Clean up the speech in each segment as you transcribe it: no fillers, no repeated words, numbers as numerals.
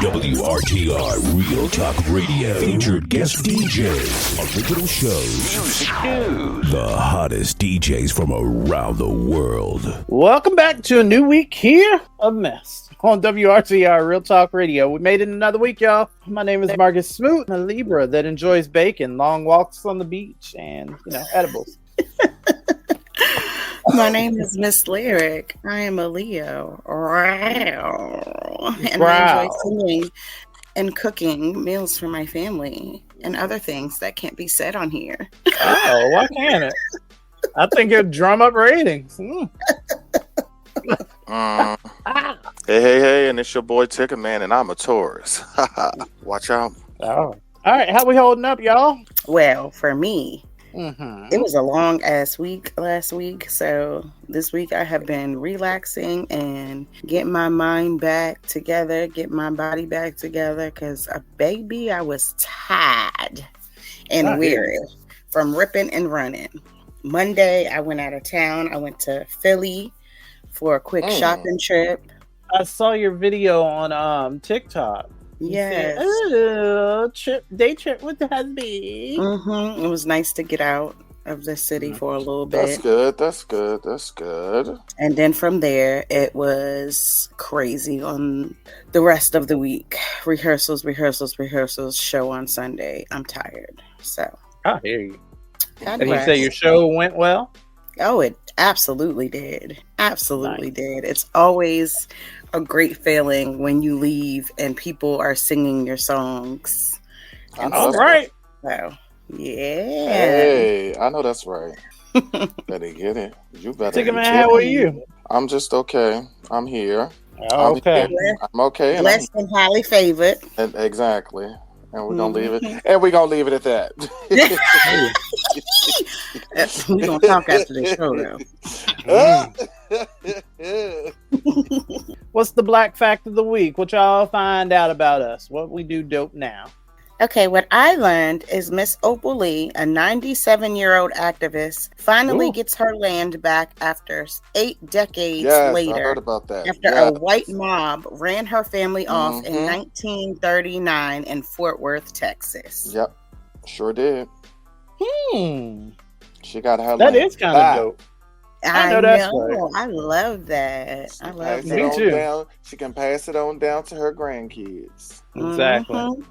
WRTR Real Talk Radio. Featured guest DJs. Original shows. Music news. The hottest DJs from around the world. Welcome back to a new week here of Mess on WRTR Real Talk Radio. We made it another week, y'all. My name is Marcus Smoot. I'm a Libra that enjoys bacon, long walks on the beach, and, edibles. My name is Miss Lyric. I am a Leo. And I enjoy singing and cooking meals for my family and other things that can't be said on here. Oh, why can't it? I think it'd drum up ratings. Hey, and it's your boy Ticker Man, and I'm a Taurus. Watch out. Oh. All right, how we holding up, y'all? Well, for me, it was a long ass week last week, so this week I have been relaxing and getting my mind back together, getting my body back together, because baby, I was tired and weary from ripping and running. Monday, I went out of town. I went to Philly for a quick shopping trip. I saw your video on TikTok. Yes. Day trip with the husband. It was nice to get out of the city for a little bit. That's good. And then from there, it was crazy on the rest of the week. Rehearsals, show on Sunday. I'm tired. So. I hear you. And you say your show went well? Oh, it absolutely did. Absolutely did. It's always a great feeling when you leave and people are singing your songs. All right. So, yeah. Hey, I know that's right. Better get it. You better. Ticker Man, how are you? I'm just okay. I'm here. Okay. I'm okay. Blessed and highly favored. Exactly. And we're gonna leave it. And we're gonna leave it at that. We're gonna talk after the show, though. What's the black fact of the week? What y'all find out about us? What we do dope now? Okay, what I learned is Miss Opal Lee, a 97-year-old activist, finally gets her land back after 8 decades later. I heard about that. After a white mob ran her family off in 1939 in Fort Worth, Texas. Yep, sure did. She got her That land is kind of dope. I know that's right. I love that. Me too. She can pass it on down to her grandkids. Exactly.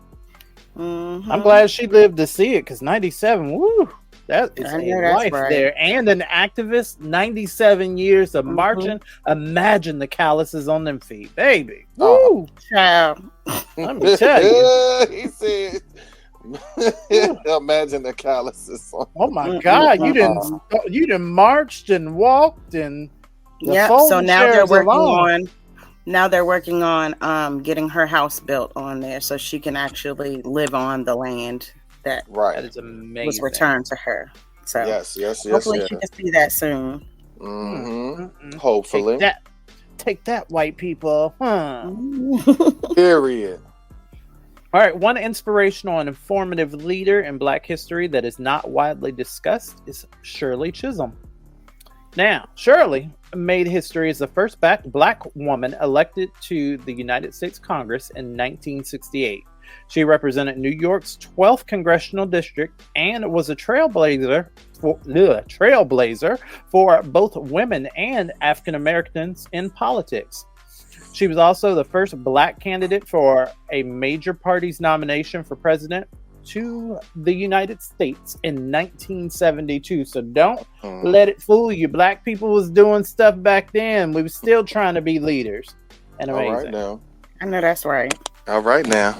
I'm glad she lived to see it, because 97, woo, that is a life there. And an activist, 97 years of marching. Imagine the calluses on them feet, baby. Woo! Child. Let me tell you. He said, imagine the calluses on. Oh my God, you didn't marched and walked and so now they're working on getting her house built on there so she can actually live on the land that is amazing. Was returned to her. So yes. Hopefully she can see that soon. Hopefully. Take that, white people. Period. All right, one inspirational and informative leader in Black history that is not widely discussed is Shirley Chisholm. Now, Shirley made history as the first Black woman elected to the United States Congress in 1968. She represented New York's 12th congressional district and was a trailblazer for both women and African Americans in politics. She was also the first Black candidate for a major party's nomination for president to the United States in 1972. So don't let it fool you. Black people was doing stuff back then. We were still trying to be leaders. And amazing. All right now. I know that's right. All right now.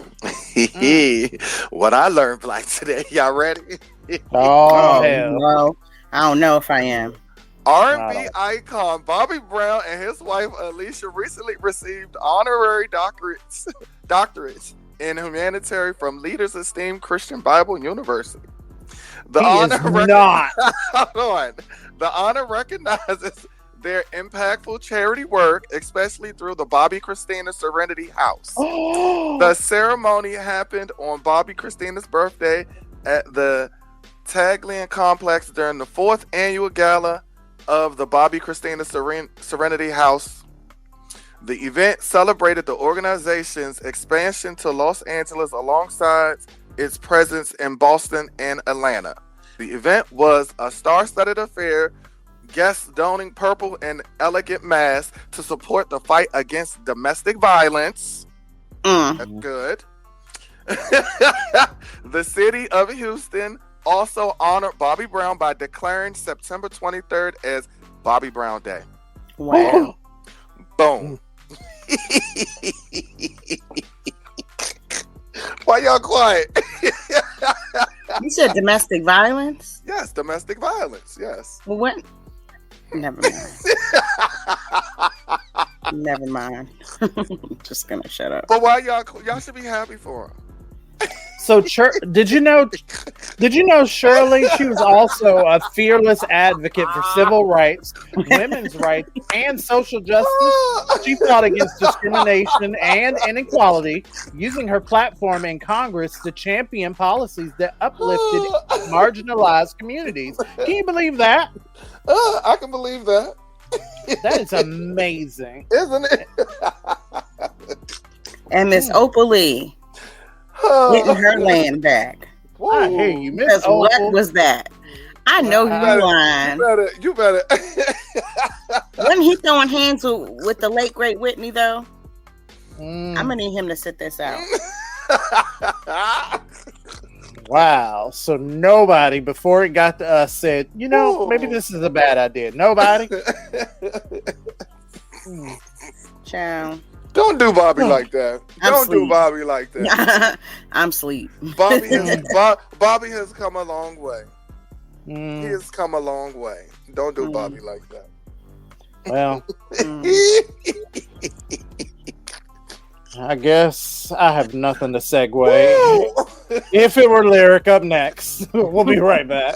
What I learned Black today. Y'all ready? Oh, hell. No. I don't know if I am. R&B icon Bobby Brown and his wife Alicia recently received honorary doctorates in humanitarian from Leaders Esteemed Christian Bible University. The honor recognizes their impactful charity work, especially through the Bobby Christina Serenity House. The ceremony happened on Bobby Christina's birthday at the Taglian Complex during the 4th annual gala of the Bobby Christina Serenity House. The event celebrated the organization's expansion to Los Angeles alongside its presence in Boston and Atlanta. The event was a star-studded affair, guests donning purple and elegant masks to support the fight against domestic violence. That's good. The city of Houston also honored Bobby Brown by declaring September 23rd as Bobby Brown Day. Wow. Boom. Why y'all quiet? You said domestic violence? Yes, domestic violence. Yes. Well, what? Never mind. Never mind. Just gonna shut up. But why y'all should be happy for him? So, did you know Shirley? She was also a fearless advocate for civil rights, women's rights, and social justice. She fought against discrimination and inequality, using her platform in Congress to champion policies that uplifted marginalized communities. Can you believe that? I can believe that. That is amazing, isn't it? And Miss Opal Lee. Getting her land back. I hear you, Miss Because Opal. what was that? I know you lying. You better. Wasn't he throwing hands with the late great Whitney though? I'm gonna need him to sit this out. Wow. So nobody before it got to us said, maybe this is a bad idea. Nobody. Ciao. Don't do Bobby like that. Don't do Bobby like that. I'm asleep. Bobby has come a long way. He has come a long way. Don't do Bobby like that. Well, I guess I have nothing to segue. If it were Lyric up next, we'll be right back.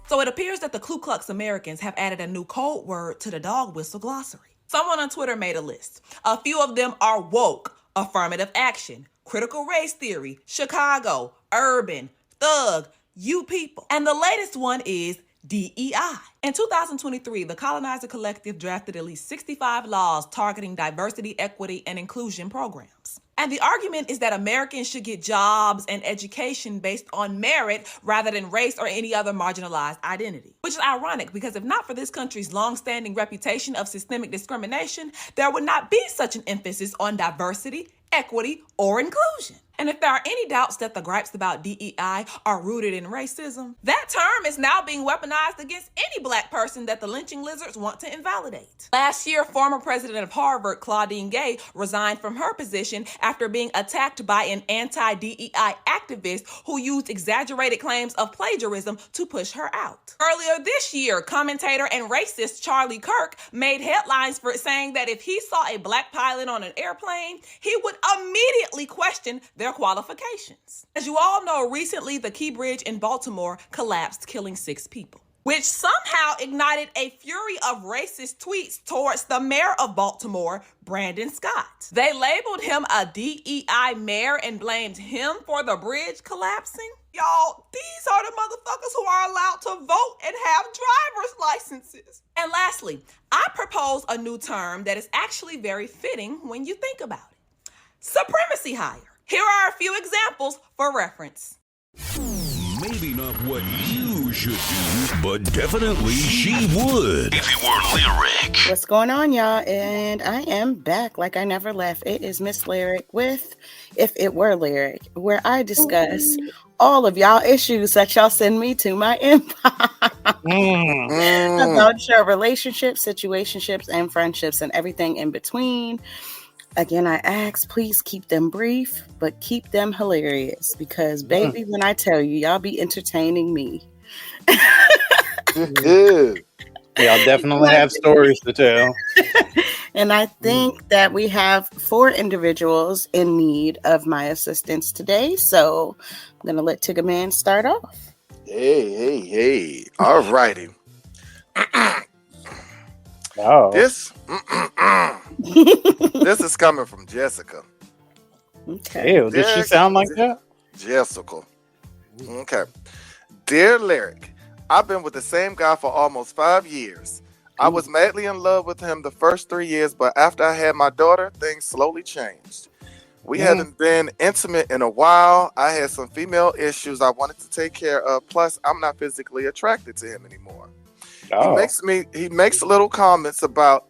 So it appears that the Ku Klux Americans have added a new code word to the dog whistle glossary. Someone on Twitter made a list. A few of them are woke, affirmative action, critical race theory, Chicago, urban, thug, you people. And the latest one is DEI. In 2023, the Colonizer Collective drafted at least 65 laws targeting diversity, equity, and inclusion programs. And the argument is that Americans should get jobs and education based on merit rather than race or any other marginalized identity. Which is ironic because if not for this country's long-standing reputation of systemic discrimination, there would not be such an emphasis on diversity, equity, or inclusion. And if there are any doubts that the gripes about DEI are rooted in racism, that term is now being weaponized against any black person that the lynching lizards want to invalidate. Last year, former president of Harvard, Claudine Gay, resigned from her position after being attacked by an anti-DEI activist who used exaggerated claims of plagiarism to push her out. Earlier this year, commentator and racist Charlie Kirk made headlines for saying that if he saw a black pilot on an airplane, he would immediately question their qualifications. As you all know, recently the Key Bridge in Baltimore collapsed, killing 6 people, which somehow ignited a fury of racist tweets towards the mayor of Baltimore, Brandon Scott. They labeled him a DEI mayor and blamed him for the bridge collapsing. Y'all, these are the motherfuckers who are allowed to vote and have driver's licenses. And lastly, I propose a new term that is actually very fitting when you think about it. Supremacy hire. Here are a few examples for reference. Maybe not what you should do, but definitely she would if it were Lyric. What's going on, y'all? And I am back like I never left. It is Miss Lyric with If It Were Lyric, where I discuss all of y'all issues that y'all send me to my inbox about your relationships, situationships, and friendships, and everything in between. Again, I ask, please keep them brief, but keep them hilarious. Because, baby, when I tell you, y'all be entertaining me. Y'all definitely have stories to tell. And I think that we have 4 individuals in need of my assistance today. So I'm going to let Tigger Man start off. Hey. All righty. Oh. This is coming from Jessica. Okay. Ew, did she sound like that? Jessica. Okay. Dear Lyric, I've been with the same guy for almost 5 years. I was madly in love with him the first 3 years, but after I had my daughter, things slowly changed. We haven't been intimate in a while. I had some female issues I wanted to take care of. Plus, I'm not physically attracted to him anymore. Oh. He makes little comments about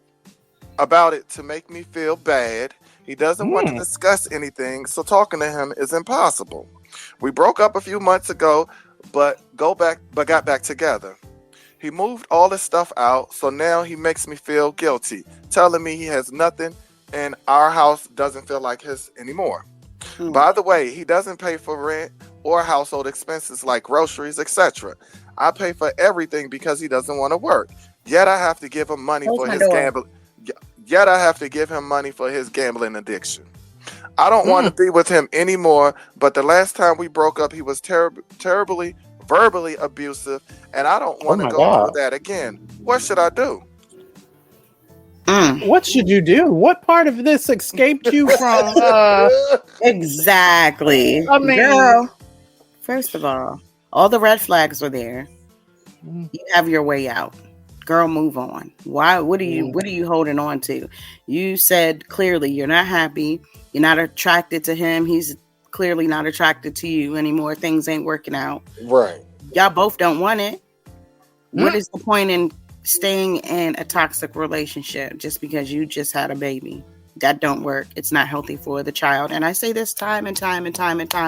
it to make me feel bad. He doesn't want to discuss anything, so talking to him is impossible. We broke up a few months ago, but got back together. He moved all his stuff out, so now he makes me feel guilty, telling me he has nothing and our house doesn't feel like his anymore. By the way, he doesn't pay for rent or household expenses like groceries, etc. I pay for everything because he doesn't want to work. Yet I have to give him money for his gambling. Yet I have to give him money for his gambling addiction. I don't want to be with him anymore, but the last time we broke up, he was terribly verbally abusive, and I don't want to go through that again. What should I do? What should you do? What part of this escaped you from? Exactly. I mean, girl, first of all the red flags are there. You have your way out. Girl, move on. Why? What are you holding on to? You said clearly you're not happy. You're not attracted to him. He's clearly not attracted to you anymore. Things ain't working out. Right. Y'all both don't want it. What is the point in staying in a toxic relationship just because you just had a baby? That don't work. It's not healthy for the child. And I say this time and time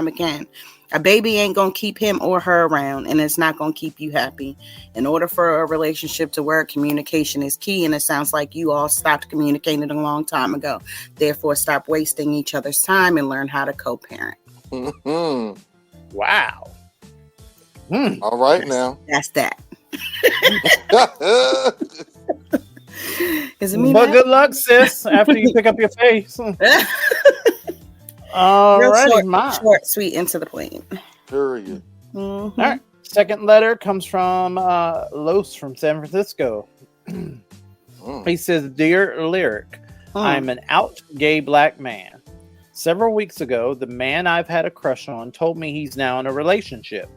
again. A baby ain't going to keep him or her around, and it's not going to keep you happy. In order for a relationship to work, communication is key, and it sounds like you all stopped communicating a long time ago. Therefore, stop wasting each other's time and learn how to co-parent. Wow. All right, now. That's that. Is it me? But good luck, sis, after you pick up your face. All right, short, sweet, and to the point. Period. All right. Second letter comes from Los from San Francisco. He says, "Dear Lyric, I'm an out gay black man. Several weeks ago, the man I've had a crush on told me he's now in a relationship.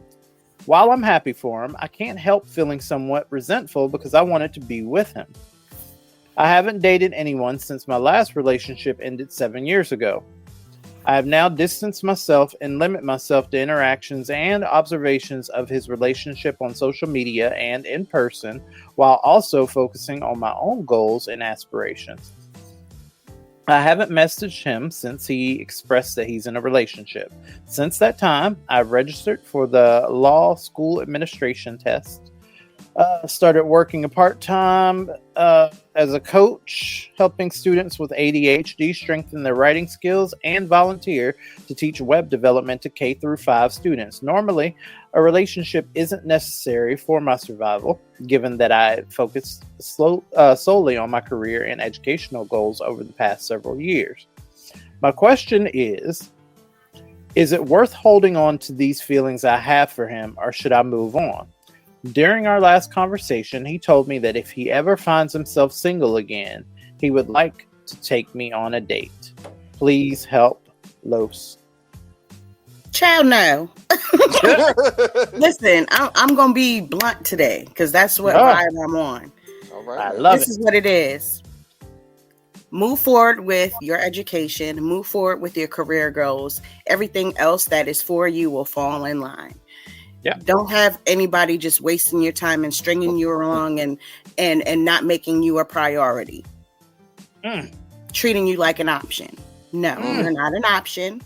While I'm happy for him, I can't help feeling somewhat resentful because I wanted to be with him. I haven't dated anyone since my last relationship ended 7 years ago. I have now distanced myself and limit myself to interactions and observations of his relationship on social media and in person, while also focusing on my own goals and aspirations. I haven't messaged him since he expressed that he's in a relationship. Since that time, I've registered for the law school administration test, started working a part-time as a coach, helping students with ADHD strengthen their writing skills, and volunteer to teach web development to K through 5 students. Normally, a relationship isn't necessary for my survival, given that I focused solely on my career and educational goals over the past several years. My question is it worth holding on to these feelings I have for him, or should I move on? During our last conversation, he told me that if he ever finds himself single again, he would like to take me on a date. Please help, Los." Child, no. Listen, I'm going to be blunt today because that's what vibe I'm on. All right. I love This is what it is. Move forward with your education. Move forward with your career goals. Everything else that is for you will fall in line. Yeah. Don't have anybody just wasting your time and stringing you along and not making you a priority. Treating you like an option. No, you're not an option.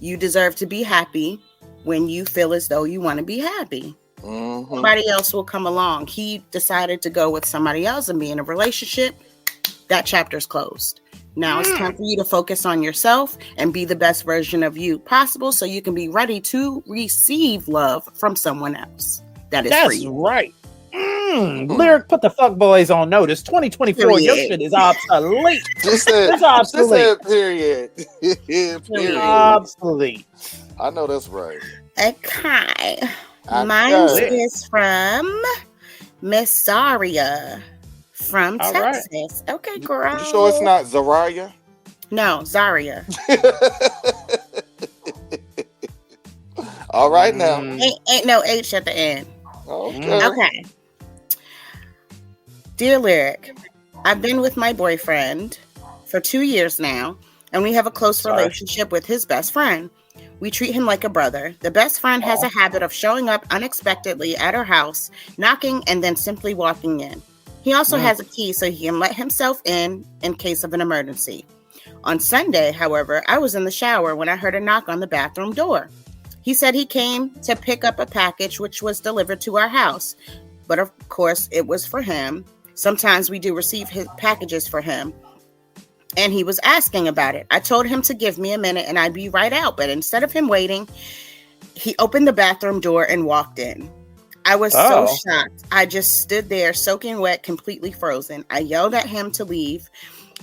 You deserve to be happy when you feel as though you want to be happy. Somebody else will come along. He decided to go with somebody else and be in a relationship. That chapter's closed. Now it's time for you to focus on yourself and be the best version of you possible so you can be ready to receive love from someone else. That's for you. Right. Lyric, put the fuck boys on notice. 2024, your shit is obsolete. It's obsolete. Period. Period. Obsolete. I know that's right. Okay. Mine is from Miss Zaria from Texas. Right. Okay, girl. You sure it's not Zaraya? No, Zaria. All right now. Ain't no H at the end. Okay. Dear Lyric, I've been with my boyfriend for 2 years now, and we have a close relationship with his best friend. We treat him like a brother. The best friend has a habit of showing up unexpectedly at our house, knocking, and then simply walking in. He also has a key so he can let himself in case of an emergency. On Sunday, however, I was in the shower when I heard a knock on the bathroom door. He said he came to pick up a package which was delivered to our house, but of course it was for him. Sometimes we do receive his packages for him, and he was asking about it. I told him to give me a minute and I'd be right out, but instead of him waiting, he opened the bathroom door and walked in. I was so shocked. I just stood there soaking wet, completely frozen. I yelled at him to leave,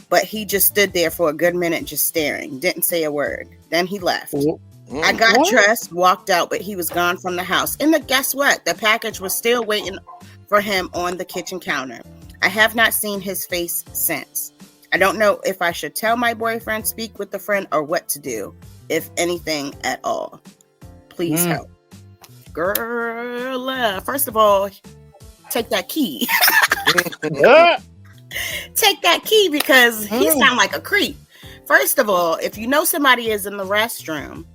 but he just stood there for a good minute just staring, didn't say a word. Then he left. I got dressed, walked out, but he was gone from the house. And guess what? The package was still waiting for him on the kitchen counter. I have not seen his face since. I don't know if I should tell my boyfriend, speak with the friend, or what to do, if anything at all. Please help. Girl, first of all, take that key. Take that key because he sounds like a creep. First of all, if you know somebody is in the restroom,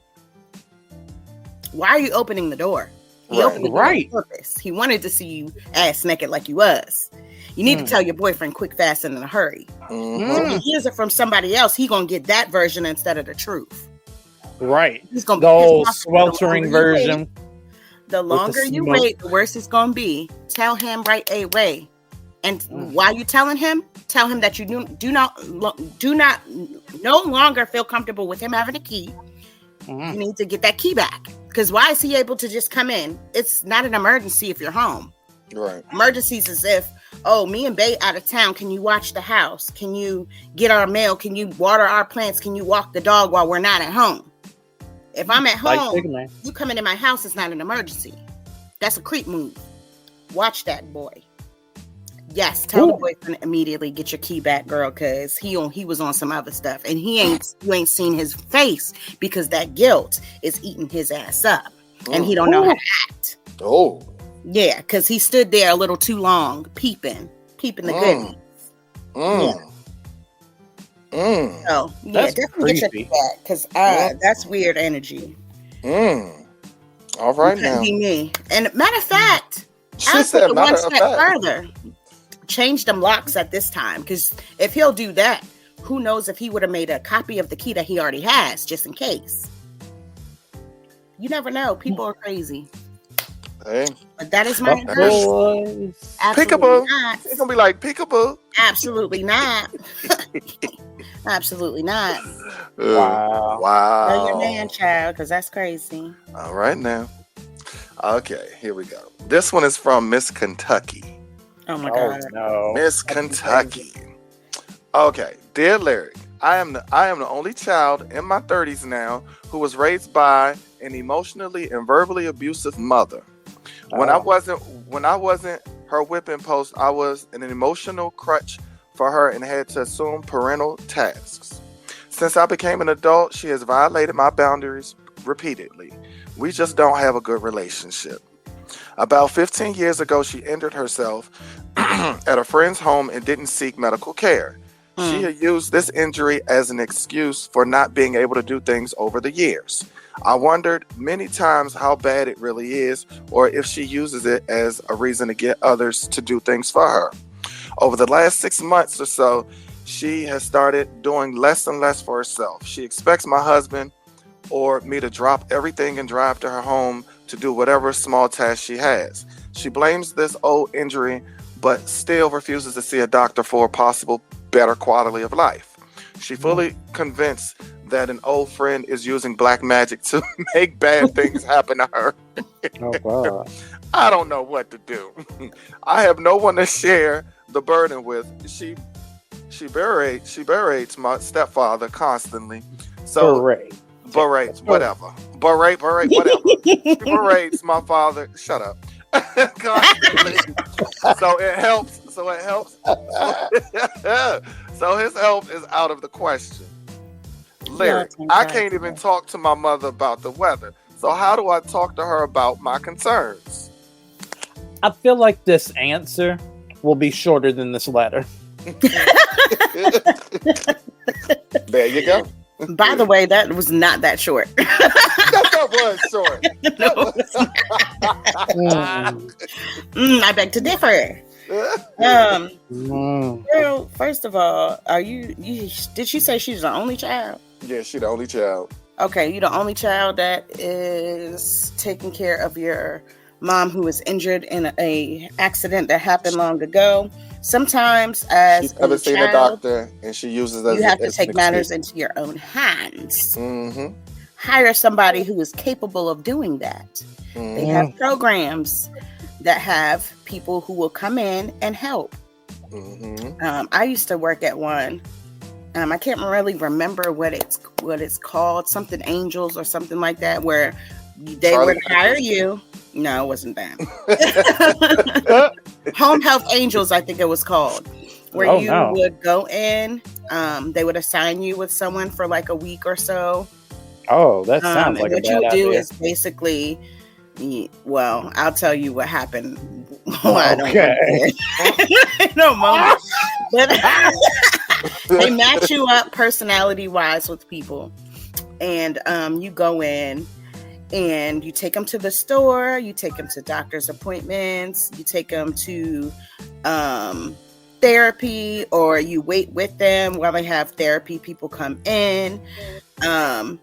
why are you opening the door? He opened the door on purpose. He wanted to see you ass naked like you was. You need to tell your boyfriend quick, fast, and in a hurry. If he hears it from somebody else, he gonna get that version instead of the truth. Right. He's gonna the old sweltering version. The longer you wait, the worse it's gonna be. Tell him right away. And while you telling him, tell him that you do not no longer feel comfortable with him having a key. You need to get that key back. Because why is he able to just come in? It's not an emergency if you're home. Right. Emergencies is if, me and Bae out of town. Can you watch the house? Can you get our mail? Can you water our plants? Can you walk the dog while we're not at home? If I'm at home, you come into my house, it's not an emergency. That's a creep move. Watch that boy. Yes, tell the boyfriend immediately, get your key back, girl, because he was on some other stuff, and you ain't seen his face because that guilt is eating his ass up, and he don't know how to act. Oh, yeah, because he stood there a little too long, peeping the goodies. So yeah, that's definitely get your key back because that's weird energy. All right now. Be me. And matter of fact, She said, one step further. Change them locks at this time, because if he'll do that, who knows if he would have made a copy of the key that he already has, just in case. You never know. People are crazy. Hey. But that is my advice. Peekaboo. It's gonna be like peekaboo. Absolutely not. Absolutely not. Wow. Know your man, child, because that's crazy. All right now. Okay, here we go. This one is from Miss Kentucky. Oh my God. No. Miss Kentucky. Okay, dear Larry, I am the only child in my 30s now who was raised by an emotionally and verbally abusive mother. When I wasn't her whipping post, I was an emotional crutch for her and had to assume parental tasks. Since I became an adult, she has violated my boundaries repeatedly. We just don't have a good relationship. About 15 years ago, she injured herself at a friend's home and didn't seek medical care. She had used this injury as an excuse for not being able to do things over the years. I wondered many times how bad it really is, or if she uses it as a reason to get others to do things for her. Over the last 6 months or so, she has started doing less and less for herself. She expects my husband or me to drop everything and drive to her home to do whatever small task she has. She blames this old injury, but still refuses to see a doctor for a possible better quality of life. She fully convinced that an old friend is using black magic to make bad things happen to her. Oh God. I don't know what to do. I have no one to share the burden with. She berates my stepfather constantly. So berates, whatever. Berate, whatever. She berates my father. Shut up. Constantly. So it helps. So his help is out of the question. Lyric, I can't even talk to my mother about the weather. So how do I talk to her about my concerns? I feel like this answer will be shorter than this letter. There you go. By the way, that was not that short. That was short. No, I beg to differ. Girl, first of all, are you did she say she's the only child? Yeah, she's the only child. Okay, you're the only child that is taking care of your mom who was injured in a accident that happened long ago. Sometimes, as She's never seen a doctor, and she uses that. You have to take matters into your own hands. Mm-hmm. Hire somebody who is capable of doing that. Mm-hmm. They have programs that have people who will come in and help. Mm-hmm. I used to work at one. I can't really remember what it's called. Something Angels or something like that, where they would hire you. No, it wasn't that. Home Health Angels, I think it was called, where would go in. They would assign you with someone for like a week or so. Oh, that sounds like a bad idea. What you do is basically, well, I'll tell you what happened. Okay. No moment. But they match you up personality-wise with people, and you go in. And you take them to the store, you take them to doctor's appointments, you take them to therapy, or you wait with them while they have therapy. People come in. And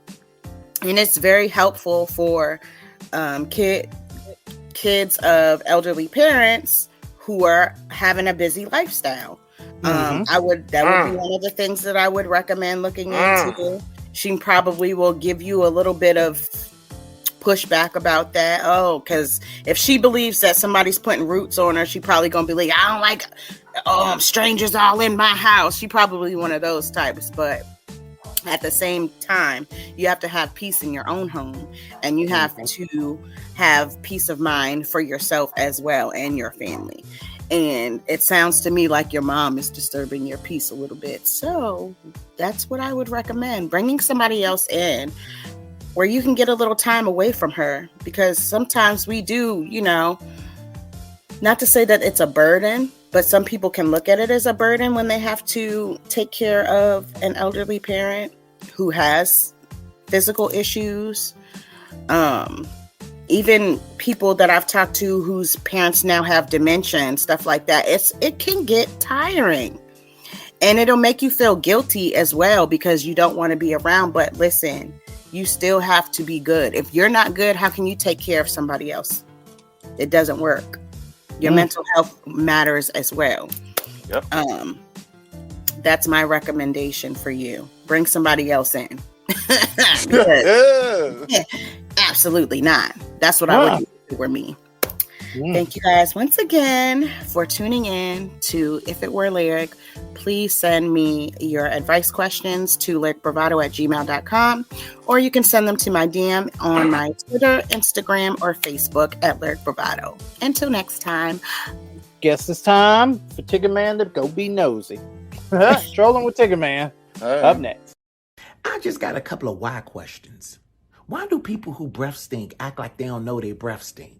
it's very helpful for kids of elderly parents who are having a busy lifestyle. That would be one of the things that I would recommend looking into. She probably will give you a little bit of pushback about that. Because if she believes that somebody's putting roots on her, she probably gonna be like, I don't like strangers all in my house. She probably one of those types. But at the same time, you have to have peace in your own home, and you have to have peace of mind for yourself as well and your family. And it sounds to me like your mom is disturbing your peace a little bit. So that's what I would recommend, bringing somebody else in where you can get a little time away from her, because sometimes we do, not to say that it's a burden, but some people can look at it as a burden when they have to take care of an elderly parent who has physical issues. Even people that I've talked to whose parents now have dementia and stuff like that, it can get tiring. And it'll make you feel guilty as well because you don't want to be around. But listen, you still have to be good. If you're not good, how can you take care of somebody else? It doesn't work. Your mental health matters as well. Yep. That's my recommendation for you. Bring somebody else in. Absolutely not. That's what I would do for me. Thank you guys once again for tuning in to If It Were Lyric. Please send me your advice questions to lyricbravado@gmail.com, or you can send them to my DM on my Twitter, Instagram, or Facebook at Lyric Bravado. Until next time. Guess it's time for Tigger Man to go be nosy. Strolling with Tigger Man. Up next. I just got a couple of why questions. Why do people who breath stink act like they don't know their breath stink?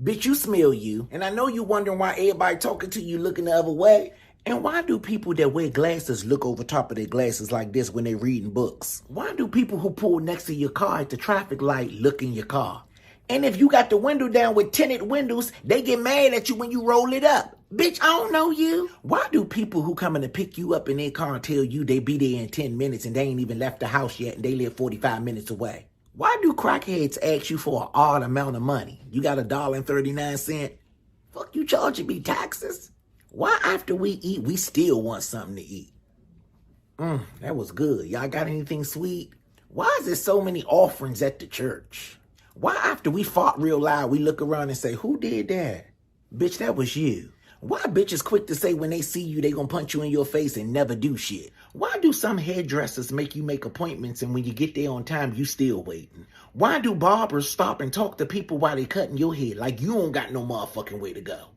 Bitch, you smell you, and I know you wondering why everybody talking to you looking the other way. And why do people that wear glasses look over top of their glasses like this when they reading books? Why do people who pull next to your car at the traffic light look in your car? And if you got the window down with tinted windows, they get mad at you when you roll it up. Bitch, I don't know you. Why do people who coming to pick you up in their car and tell you they be there in 10 minutes and they ain't even left the house yet and they live 45 minutes away? Why do crackheads ask you for an odd amount of money? You got $1.39? Fuck you charging me taxes? Why after we eat, we still want something to eat? That was good. Y'all got anything sweet? Why is there so many offerings at the church? Why after we fought real loud, we look around and say, who did that? Bitch, that was you. Why bitches quick to say when they see you, they gonna punch you in your face and never do shit? Why do some hairdressers make you make appointments and when you get there on time, you still waiting? Why do barbers stop and talk to people while they cutting your hair like you don't got no motherfucking way to go?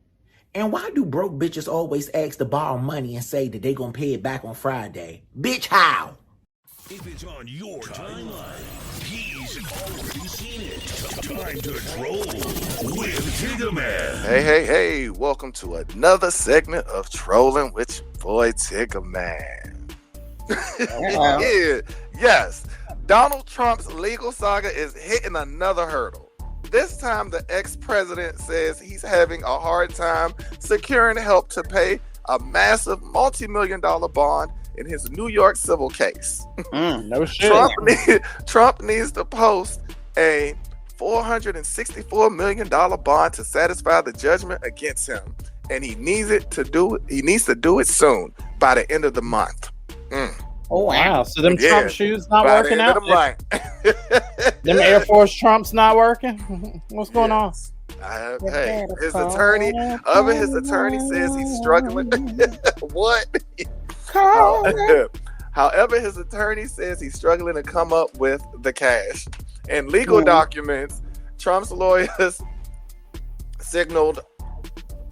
And why do broke bitches always ask to borrow money and say that they gonna pay it back on Friday? Bitch, how? If it's on your timeline, he's Already seen it. Time to troll with Tiggerman. Hey, welcome to another segment of Trolling with your boy Tiggerman. Yeah, yes. Donald Trump's legal saga is hitting another hurdle. This time, the ex-president says he's having a hard time securing help to pay a massive multi-million-dollar bond in his New York civil case. No shit. Trump needs to post a $464 million bond to satisfy the judgment against him, and he needs to do it soon, by the end of the month. Oh wow! So them Trump shoes not working out. Them Air Force Trumps not working. What's going on? Hey, his attorney says he's struggling. What? However, his attorney says he's struggling to come up with the cash. In legal documents, Trump's lawyers signaled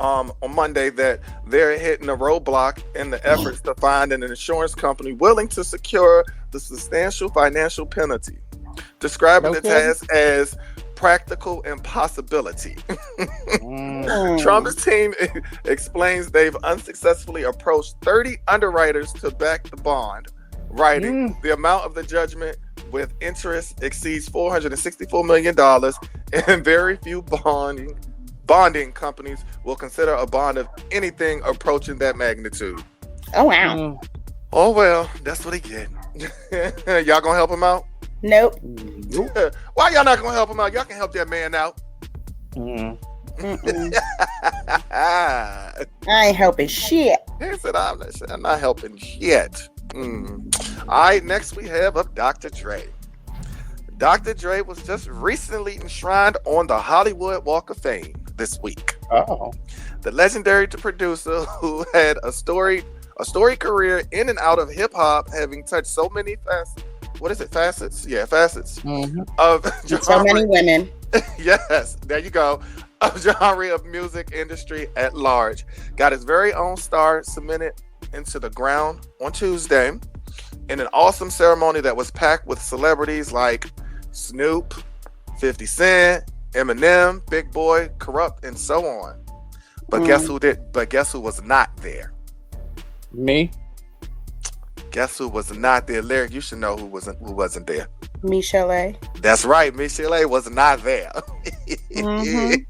on Monday that they're hitting a roadblock in the efforts to find an insurance company willing to secure the substantial financial penalty, describing the task as practical impossibility. Trump's team explains they've unsuccessfully approached 30 underwriters to back the bond, writing the amount of the judgment with interest exceeds $464 million, and very few bonding companies will consider a bond of anything approaching that magnitude. Oh, wow. Oh, well, that's what he get. Y'all gonna help him out? Nope. Why y'all not gonna help him out? Y'all can help that man out. I ain't helping shit. He said, I'm not helping shit. All right, next we have up Dr. Dre. Dr. Dre was just recently enshrined on the Hollywood Walk of Fame this week. Oh. The legendary producer who had a storied career in and out of hip hop, having touched so many facets. What is it? Facets? Yeah, facets of genre. So many women. Yes, there you go. Of genre of music industry at large. Got his very own star cemented into the ground on Tuesday in an awesome ceremony that was packed with celebrities like Snoop, 50 Cent, Eminem, Big Boy, Corrupt, and so on. But guess who was not there? Me. Guess who was not there? Lyric, you should know who wasn't there. Michelle A. That's right, Michelle A was not there. I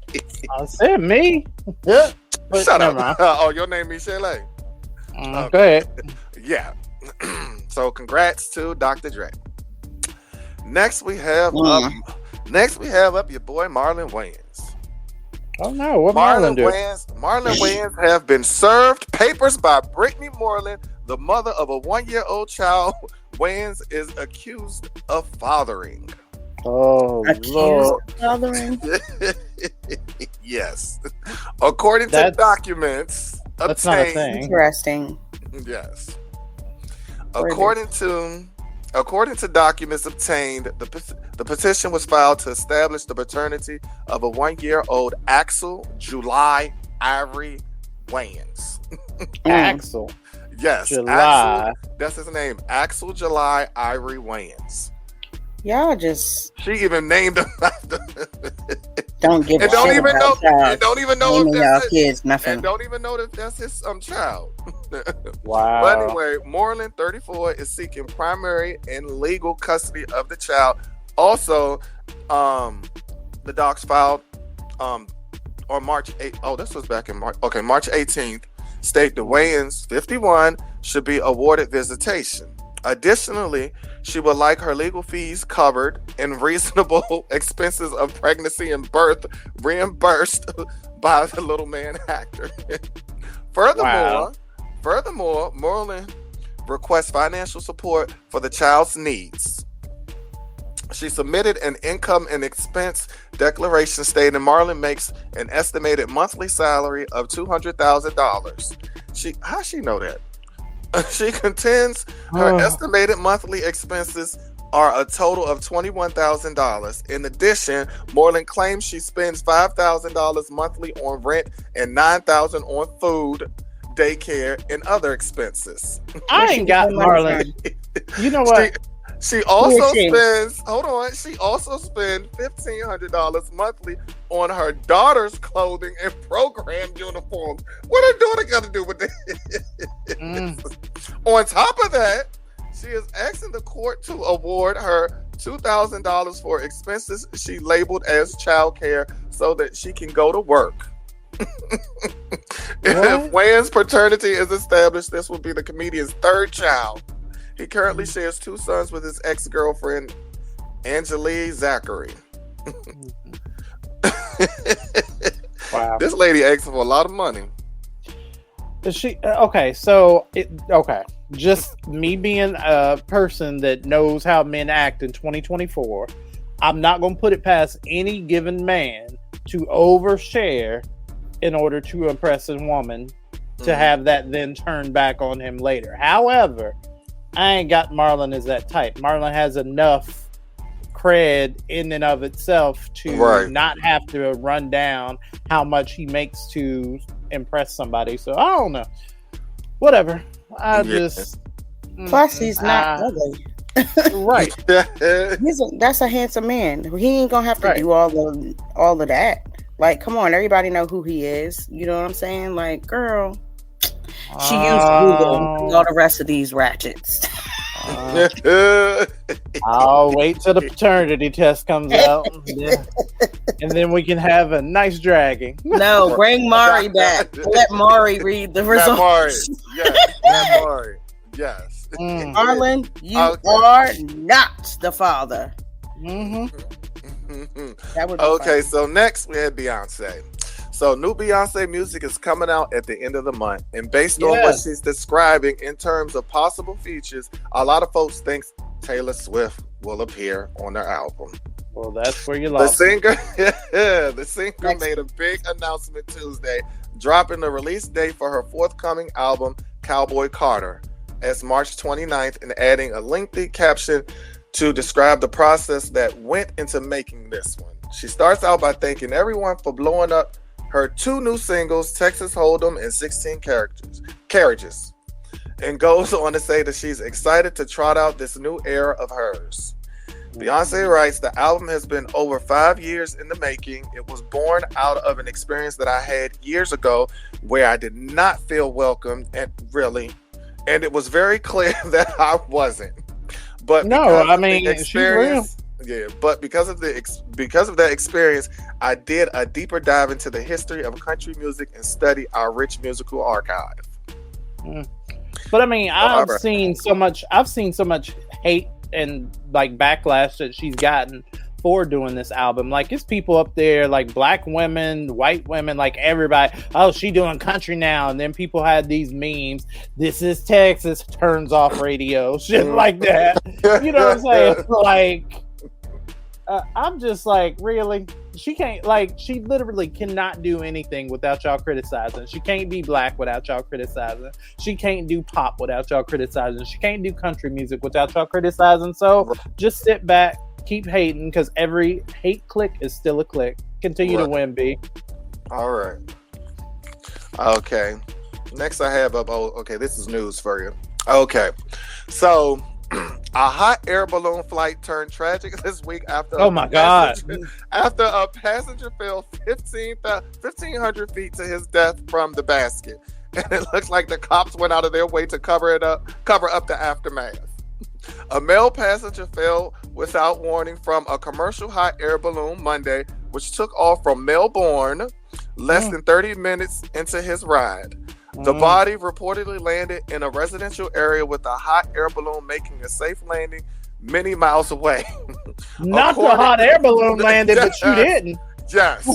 said me. But shut up. Oh, your name Michelle A. Go ahead. Yeah. So congrats to Dr. Dre. Next we have up your boy Marlon Wayans. Oh no, what Marlon do? Marlon Wayans have been served papers by Brittany Moreland, the mother of a 1-year-old child Wayans is accused of fathering. Oh, Lord. Fathering? Yes. According to documents that's not a thing. Interesting. Yes. According to documents obtained, the petition was filed to establish the paternity of a 1-year-old Axel July Ivory Wayans. Axel. Yes, July. Axel, that's his name. Axel July Ivory Wayans. Y'all just she even named him after. Don't give a shit don't even know. child. Don't even know Naming if that's y'all kids nothing. And don't even know that that's his child. Wow. But anyway, Moreland, 34, is seeking primary and legal custody of the child. Also, the docs filed on March 8th. Oh, this was back in March. Okay, March 18th. State the Wayans, 51, should be awarded visitation. Additionally, she would like her legal fees covered and reasonable expenses of pregnancy and birth reimbursed by the little man actor. Furthermore, Moreland requests financial support for the child's needs. She submitted an income and expense declaration stating Marlon makes an estimated monthly salary of $200,000. How she know that? She contends her estimated monthly expenses are a total of $21,000. In addition, Moreland claims she spends $5,000 monthly on rent and $9,000 on food, daycare, and other expenses. I ain't got Marlon. You know what? She also spends. Hold on. She also spends $1,500 monthly on her daughter's clothing and program uniforms. What her daughter got to do with this? On top of that, she is asking the court to award her $2,000 for expenses she labeled as childcare so that she can go to work. If Wayne's paternity is established, this will be the comedian's third child. He currently shares 2 sons with his ex-girlfriend, Angelique Zachary. Wow. This lady asking for a lot of money. Is she okay? So okay. Just me being a person that knows how men act in 2024, I'm not going to put it past any given man to overshare in order to impress a woman, to have that then turn back on him later. However, I ain't got Marlon as that type. Marlon has enough cred in and of itself to not have to run down how much he makes to impress somebody. So I don't know. Whatever. Plus, he's not ugly. Right. That's a handsome man. He ain't gonna have to do all of that. Like, come on, everybody know who he is. You know what I'm saying? Like, girl, she used Google and all the rest of these ratchets. I'll wait till the paternity test comes out, and then we can have a nice dragging. No, bring Mari back. Let Mari read the results. Yes. Mari. Yes. Marlon, you are not the father. That would be okay, so next we had Beyonce. So new Beyonce music is coming out at the end of the month. And based on what she's describing in terms of possible features, a lot of folks think Taylor Swift will appear on their album. Well, that's where you lost. The singer made a big announcement Tuesday, dropping the release date for her forthcoming album, Cowboy Carter, as March 29th, and adding a lengthy caption to describe the process that went into making this one. She starts out by thanking everyone for blowing up her 2 new singles, Texas Hold'em and 16 Carriages, and goes on to say that she's excited to trot out this new era of hers. Beyonce writes, the album has been over 5 years in the making. It was born out of an experience that I had years ago where I did not feel welcome, and it was very clear that I wasn't. But but because of that experience, I did a deeper dive into the history of country music and study our rich musical archive. But I mean, I've seen so much hate and like backlash that she's gotten for doing this album. Like, it's people up there, like black women, white women, like everybody, oh, she doing country now. And then people had these memes, this is Texas, turns off radio, shit like that. You know what I'm saying? Like, I'm just like, really? She can't, like, she literally cannot do anything without y'all criticizing. She can't be black without y'all criticizing. She can't do pop without y'all criticizing. She can't do country music without y'all criticizing. So just sit back, keep hating, because every hate click is still a click. Continue to win, B. All right. Okay. Next I have this is news for you. Okay. So a hot air balloon flight turned tragic this week after a passenger fell 1,500 feet to his death from the basket. And it looks like the cops went out of their way to cover up the aftermath. A male passenger fell without warning from a commercial hot air balloon Monday, which took off from Melbourne less than 30 minutes into his ride. The body reportedly landed in a residential area with a hot air balloon making a safe landing many miles away. Not the hot air balloon landed, but you didn't. Yes.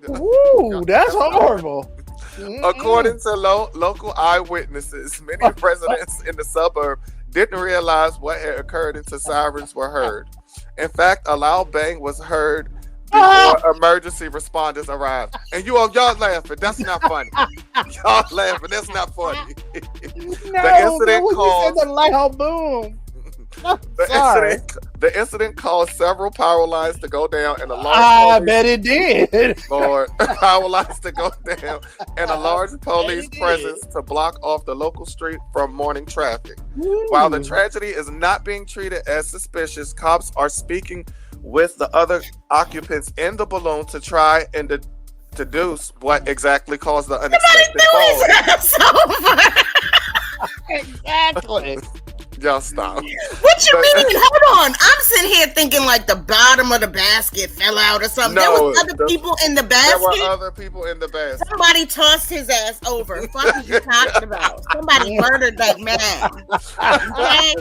Ooh, that's horrible. According to local eyewitnesses, many residents in the suburb didn't realize what had occurred until sirens were heard. In fact, a loud bang was heard before emergency responders arrived. And y'all laughing. That's not funny. Y'all laughing. That's not funny. The incident caused the loud boom. The incident caused several power lines to go down and a large I bet it did. Lord, power lines to go down and a large police presence to block off the local street from morning traffic. Ooh. While the tragedy is not being treated as suspicious, cops are speaking with the other occupants in the balloon to try and deduce what exactly caused the unexpected fall. Exactly. Y'all stop. What you mean? Hold on. I'm sitting here thinking like the bottom of the basket fell out or something. No, there was other people in the basket. There were other people in the basket. Somebody tossed his ass over. What are you talking about? Somebody murdered that man. Okay?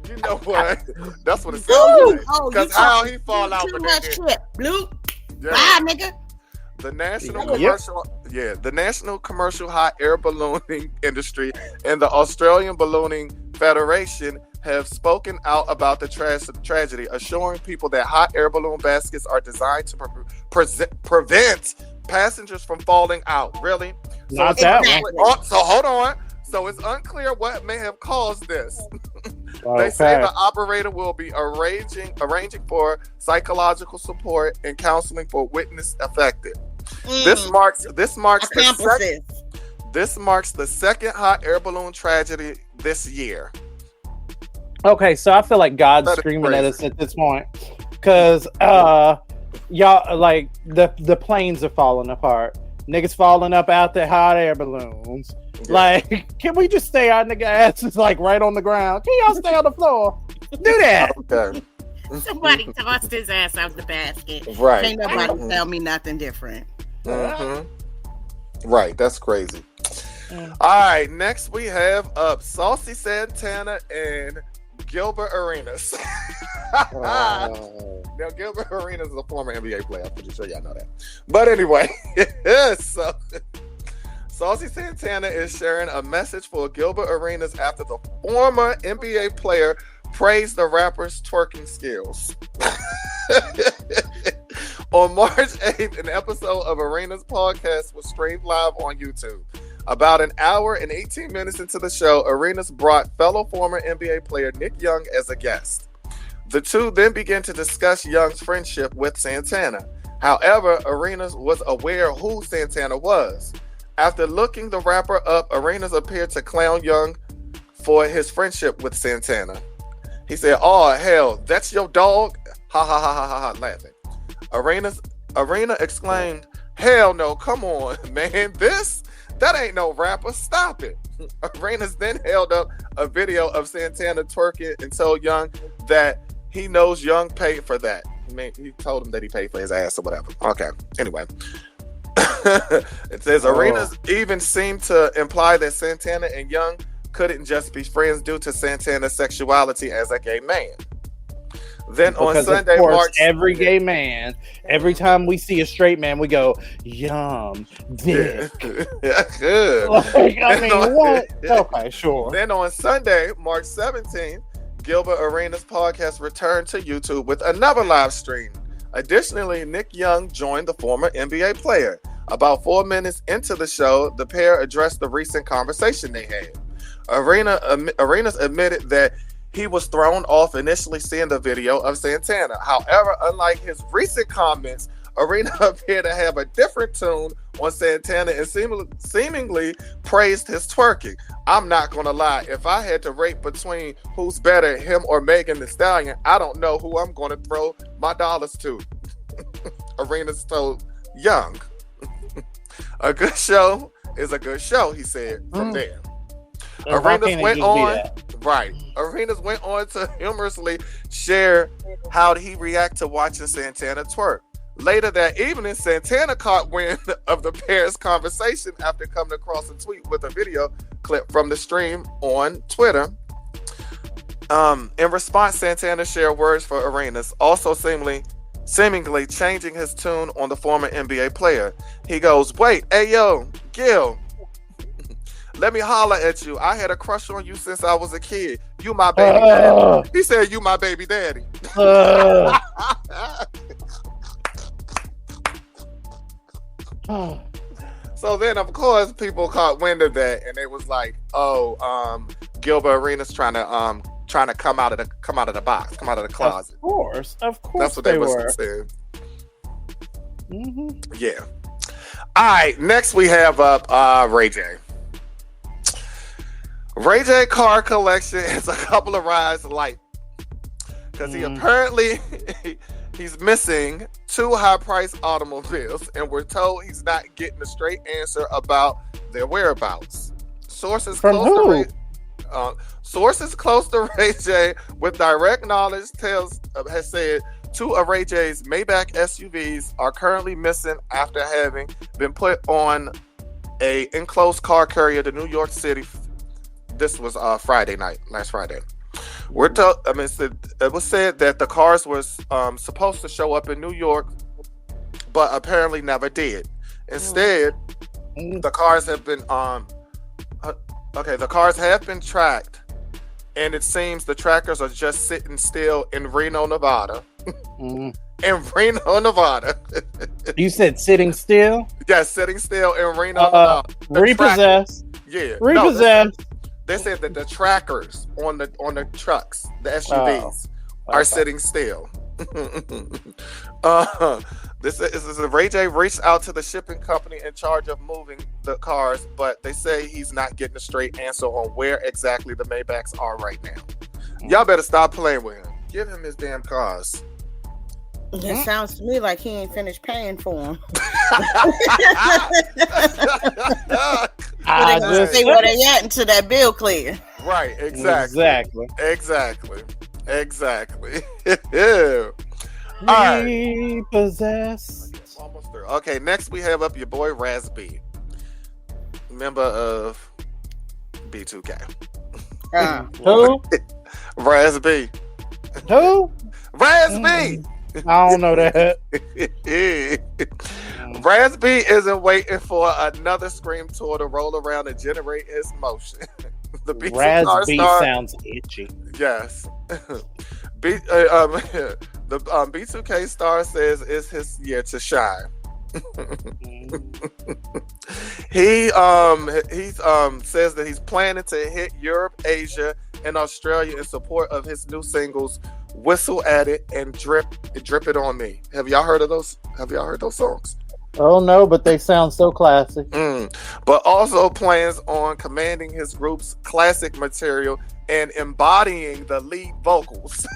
You know what? That's what it sounds like. Because how he fall out too with much that shit. Blue. Yeah. Bye, nigga. The National Commercial Hot Air Ballooning Industry and the Australian Ballooning Federation have spoken out about the tragedy, assuring people that hot air balloon baskets are designed to prevent passengers from falling out. Really? Not that one. So hold on. So it's unclear what may have caused this. Okay. They say the operator will be arranging for psychological support and counseling for witness affected. This marks the second hot air balloon tragedy this year. Okay, so I feel like God's screaming at us at this point because y'all like the planes are falling apart. Niggas falling up out the hot air balloons. Yeah. Like, can we just stay our nigga asses like right on the ground? Can y'all stay on the floor? Do that. Okay. Somebody tossed his ass out the basket. Right. Ain't nobody tell me nothing different. Mm-hmm. Right. That's crazy. All right. Next we have up Saucy Santana and Gilbert Arenas. Now, Gilbert Arenas is a former NBA player. I'm pretty sure y'all know that. But anyway, so Saucy Santana is sharing a message for Gilbert Arenas after the former NBA player praised the rapper's twerking skills. On March 8th, an episode of Arenas' podcast was streamed live on YouTube. About an hour and 18 minutes into the show, Arenas brought fellow former NBA player Nick Young as a guest. The two then began to discuss Young's friendship with Santana. However, Arenas was aware who Santana was. After looking the rapper up, Arenas appeared to clown Young for his friendship with Santana. He said, "Oh, hell, that's your dog?" Ha ha ha ha ha ha, laughing. Arena exclaimed, "Hell no, come on, man, that ain't no rapper, stop it." Arenas then held up a video of Santana twerking and told Young that he knows Young paid for that. I mean, he told him that he paid for his ass or whatever. Okay, anyway. It says Arenas even seemed to imply that Santana and Young couldn't just be friends due to Santana's sexuality as a gay man. Then because on Sunday, of course, March, every gay man, every time we see a straight man, we go, "Yum, dick." Yeah, good. Like, I mean, what? Okay, sure. Then on Sunday, March 17th, Gilbert Arenas' podcast returned to YouTube with another live stream. Additionally, Nick Young joined the former NBA player. About 4 minutes into the show, the pair addressed the recent conversation they had. Arenas admitted that he was thrown off initially seeing the video of Santana. However, unlike his recent comments, Arena appeared to have a different tune on Santana and seemingly praised his twerking. I'm not gonna lie, if I had to rate between who's better, him or Megan Thee Stallion, I don't know who I'm gonna throw my dollars to. Arenas told Young. A good show is a good show, he said from there. Arenas went on to humorously share how he react to watching Santana twerk. Later that evening, Santana caught wind of the pair's conversation after coming across a tweet with a video clip from the stream on Twitter. In response, Santana shared words for Arenas, also seemingly changing his tune on the former NBA player. He goes, "Wait, hey yo, Gil, let me holler at you. I had a crush on you since I was a kid. You my baby daddy." He said, "You my baby daddy." So then, of course, people caught wind of that, and it was like, "Oh, Gilbert Arenas trying trying to come out of the box, come out of the closet. Of course, That's what they was were saying. Mm-hmm. Yeah. All right. Next we have up Ray J. Ray J car collection is a couple of rides light because he apparently he's missing 2 high-priced automobiles, and we're told he's not getting a straight answer about their whereabouts. Sources From who? Sources close to Ray J with direct knowledge has said 2 of Ray J's Maybach SUVs are currently missing after having been put on a enclosed car carrier to New York City. This was Friday night, last Friday. We're told. I mean, it was said that the cars was supposed to show up in New York, but apparently never did. Instead, the cars have been the cars have been tracked, and it seems the trackers are just sitting still in Reno, Nevada. In Reno, Nevada. You said sitting still? Yeah, sitting still in Reno, Nevada. Repossessed. Yeah, repossessed. They said that the trackers on the trucks, the SUVs, are sitting still. This is Ray J reached out to the shipping company in charge of moving the cars, but they say he's not getting a straight answer on where exactly the Maybachs are right now. Y'all better stop playing with him. Give him his damn cars. It sounds to me like he ain't finished paying for them. I just say where they at until that bill clear. Right, exactly. Repossessed. Almost through. Okay, next we have up your boy Raz B, member of B2K. Who? Raz B. Who? Raz B. I don't know that. Raz B isn't waiting for another Scream tour to roll around and generate his motion. The Raz B sounds itchy. Yes. The B2K star says it's his year to shine. He says that he's planning to hit Europe, Asia, and Australia in support of his new singles "Whistle at It" and "Drip It on Me." Have y'all heard of those? Have y'all heard those songs? Oh no, but they sound so classic. But also plans on commanding his group's classic material and embodying the lead vocals.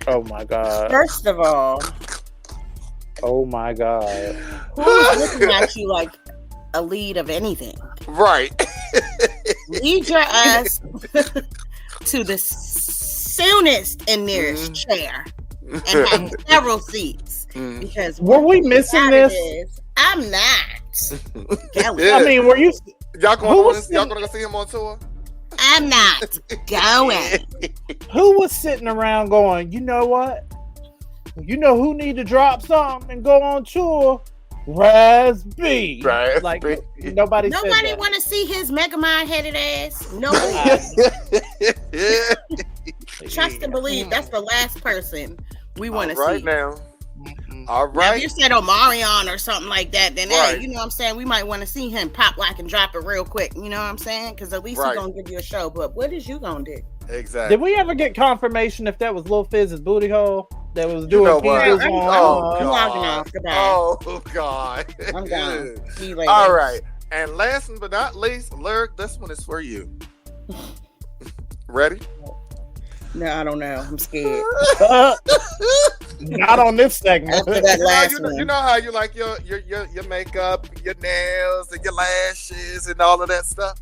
Oh my god! First of all, oh my god! Who's looking at you like a lead of anything? Right. Lead your ass to the soonest and nearest chair and have several seats. Because were we missing this? I'm not. I mean, were you? Y'all going to see him on tour? I'm not going. Who was sitting around going, you know what? You know who need to drop something and go on tour? Raz B. Right. Like, nobody want to see his Megamind headed ass. Nobody. Trust and believe that's the last person we want to see. Right now. All right. Now, if you said Omarion or something like that, then hey, you know what I'm saying? We might want to see him pop like and drop it real quick. You know what I'm saying? Because at least he's going to give you a show. But what is you going to do? Exactly. Did we ever get confirmation if that was Lil Fizz's booty hole that was doing I'm logging off. Goodbye. Oh, God. I'm gone. See you later. All right. And last but not least, Lyric, this one is for you. Ready? No, I don't know. I'm scared. Not on this segment. After that last one. You know how you like your makeup, your nails, and your lashes, and all of that stuff?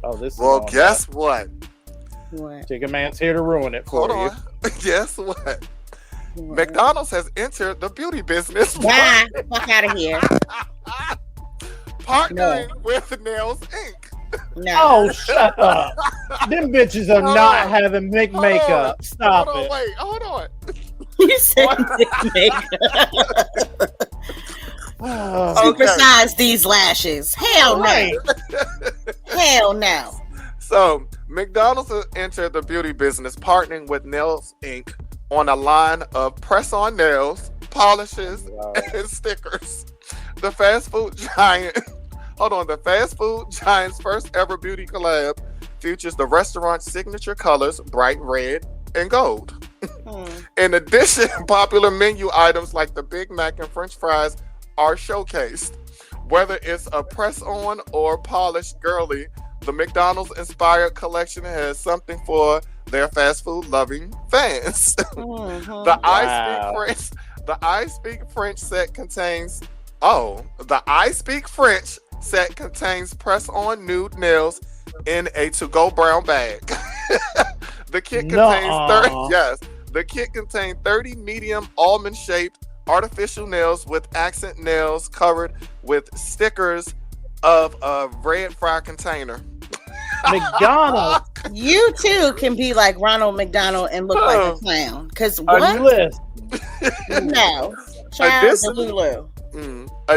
Oh, this. Well, guess what? What? Chicken Man's here to ruin it for you. Guess what? McDonald's has entered the beauty business. Bye. Fuck out of here. Partnering with Nails Inc. No. Oh, shut up. Them bitches are not having makeup. Stop it. Wait, hold on. You said makeup. Supersize these lashes. Hell no. Hell no. So, McDonald's has entered the beauty business, partnering with Nails Inc. on a line of press-on nails, polishes, and stickers. The fast food giant's first ever beauty collab features the restaurant's signature colors, bright red and gold. In addition, popular menu items like the Big Mac and French fries are showcased. Whether it's a press-on or polished girly, the McDonald's-inspired collection has something for their fast food-loving fans. The I Speak French set contains press-on nude nails in a to-go brown bag. The kit contains 30 medium almond-shaped artificial nails with accent nails covered with stickers of a red fry container. McDonald's. You too can be like Ronald McDonald and look like a clown. Because what? No. Child Lulu.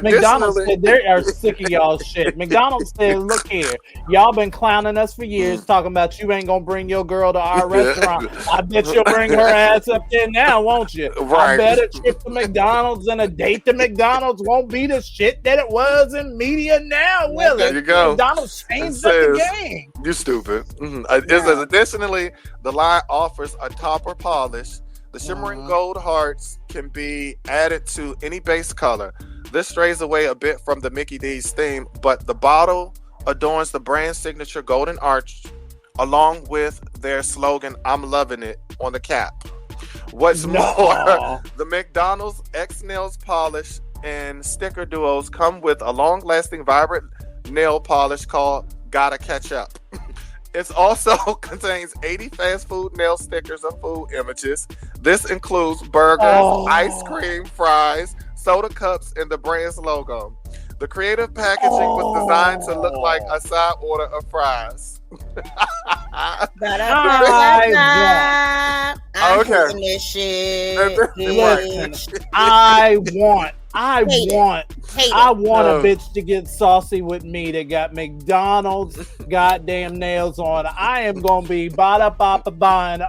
McDonald's said they are sick of y'all shit. McDonald's said, look here, y'all been clowning us for years, talking about you ain't gonna bring your girl to our restaurant. I bet you'll bring her ass up there now, won't you? Right. I bet a trip to McDonald's and a date to McDonald's won't be the shit that it was in media now, will it? There you go. McDonald's changed up the game. You stupid. It says, additionally, the line offers a topper polish. The shimmering gold hearts can be added to any base color. This strays away a bit from the Mickey D's theme, but the bottle adorns the brand's signature golden arch along with their slogan, I'm loving it, on the cap. What's more, the McDonald's X Nails polish and sticker duos come with a long-lasting, vibrant nail polish called Gotta Catch Up. It also contains 80 fast food nail stickers of food images. This includes burgers, ice cream, fries, soda cups, and the brand's logo. The creative packaging was designed to look like a side order of fries. I want a bitch to get saucy with me that got McDonald's goddamn nails on. I am gonna be buying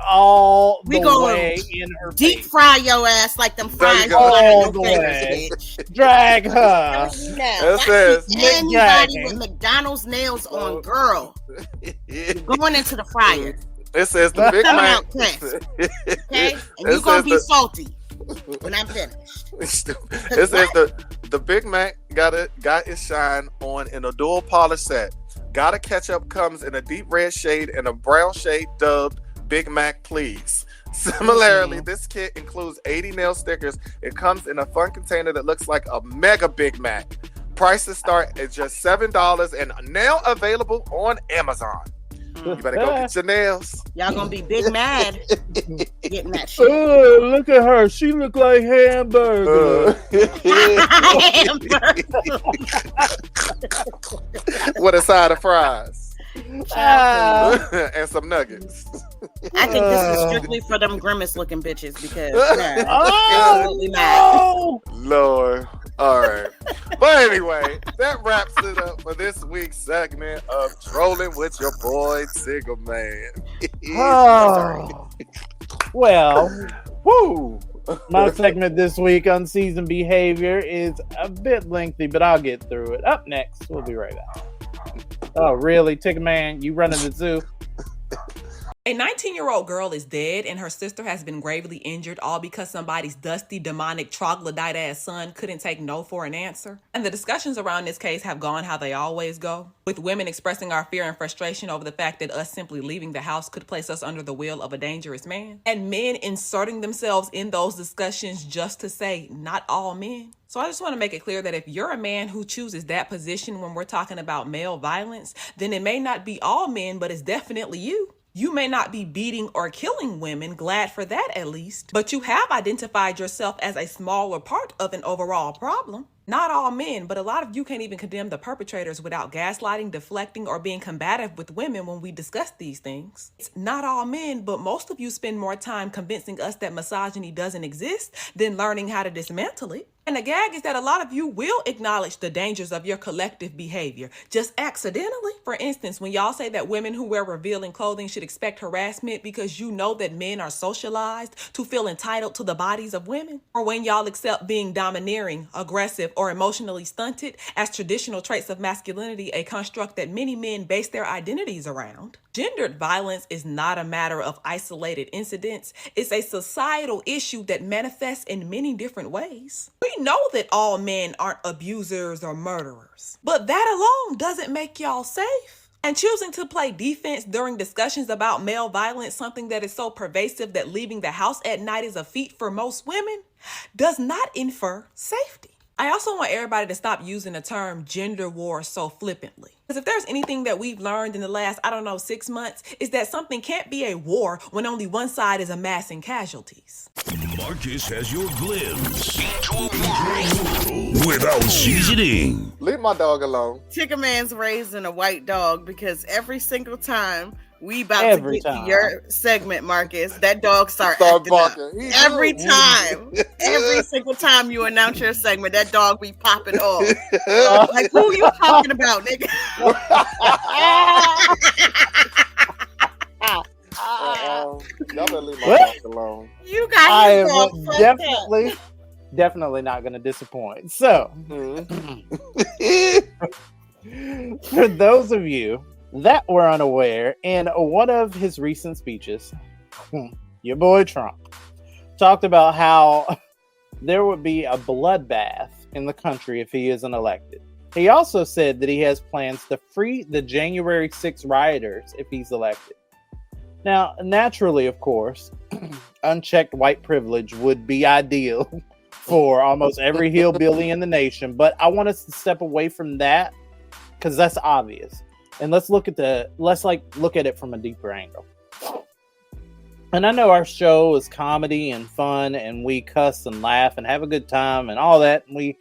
all the way in her deep face. Fry your ass like them fries all the way. Drag her. It says anybody with McDonald's nails on, girl, you're going into the fryer. It says the Big Mac. Okay, and you're gonna be salty when I'm finished. It says the Big Mac got its shine on in a dual polish set. Gotta Catch Up comes in a deep red shade and a brown shade dubbed Big Mac Please. Similarly, this kit includes 80 nail stickers. It comes in a fun container that looks like a mega Big Mac. Prices start at just $7 and now available on Amazon. You better go get your nails. Y'all gonna be big mad getting that shit. Look at her. She look like hamburger. With a side of fries. And some nuggets. I think this is strictly for them grimace looking bitches because Lord. All right. But anyway, that wraps it up for this week's segment of Trolling with Your Boy Single Man. Well, my segment this week, Unseasoned Behavior, is a bit lengthy, but I'll get through it. Up next, we'll be right back. Oh, really? Ticket Man, you running the zoo? A 19-year-old girl is dead and her sister has been gravely injured, all because somebody's dusty, demonic, troglodyte-ass son couldn't take no for an answer. And the discussions around this case have gone how they always go, with women expressing our fear and frustration over the fact that us simply leaving the house could place us under the will of a dangerous man, and men inserting themselves in those discussions just to say, not all men. So I just want to make it clear that if you're a man who chooses that position when we're talking about male violence, then it may not be all men, but it's definitely you. You may not be beating or killing women, glad for that at least, but you have identified yourself as a smaller part of an overall problem. Not all men, but a lot of you can't even condemn the perpetrators without gaslighting, deflecting, or being combative with women when we discuss these things. It's not all men, but most of you spend more time convincing us that misogyny doesn't exist than learning how to dismantle it. And the gag is that a lot of you will acknowledge the dangers of your collective behavior, just accidentally. For instance, when y'all say that women who wear revealing clothing should expect harassment because you know that men are socialized to feel entitled to the bodies of women. Or when y'all accept being domineering, aggressive, or emotionally stunted as traditional traits of masculinity, a construct that many men base their identities around. Gendered violence is not a matter of isolated incidents. It's a societal issue that manifests in many different ways. We know that all men aren't abusers or murderers, but that alone doesn't make y'all safe. And choosing to play defense during discussions about male violence, something that is so pervasive that leaving the house at night is a feat for most women, does not infer safety. I also want everybody to stop using the term gender war so flippantly. Because if there's anything that we've learned in the last, 6 months, is that something can't be a war when only one side is amassing casualties. Marcus has your glimpse into a world without seasoning. Leave my dog alone. Chicken Man's raising a white dog because every single time we about to get to your segment, Marcus, that dog start acting barking. up. Every time. Every single time you announce your segment, that dog be popping off. Like, who you talking about, nigga? Y'all better leave my dog alone. You got I his dog am definitely not going to disappoint. So, for those of you that were unaware, in one of his recent speeches, your boy Trump talked about how there would be a bloodbath in the country if he isn't elected. He also said that he has plans to free the January 6th rioters if he's elected. Now, naturally, of course, unchecked white privilege would be ideal for almost every hillbilly in the nation, but I want us to step away from that because that's obvious. And let's look at it from a deeper angle. And I know our show is comedy and fun, and we cuss and laugh and have a good time and all that. And we,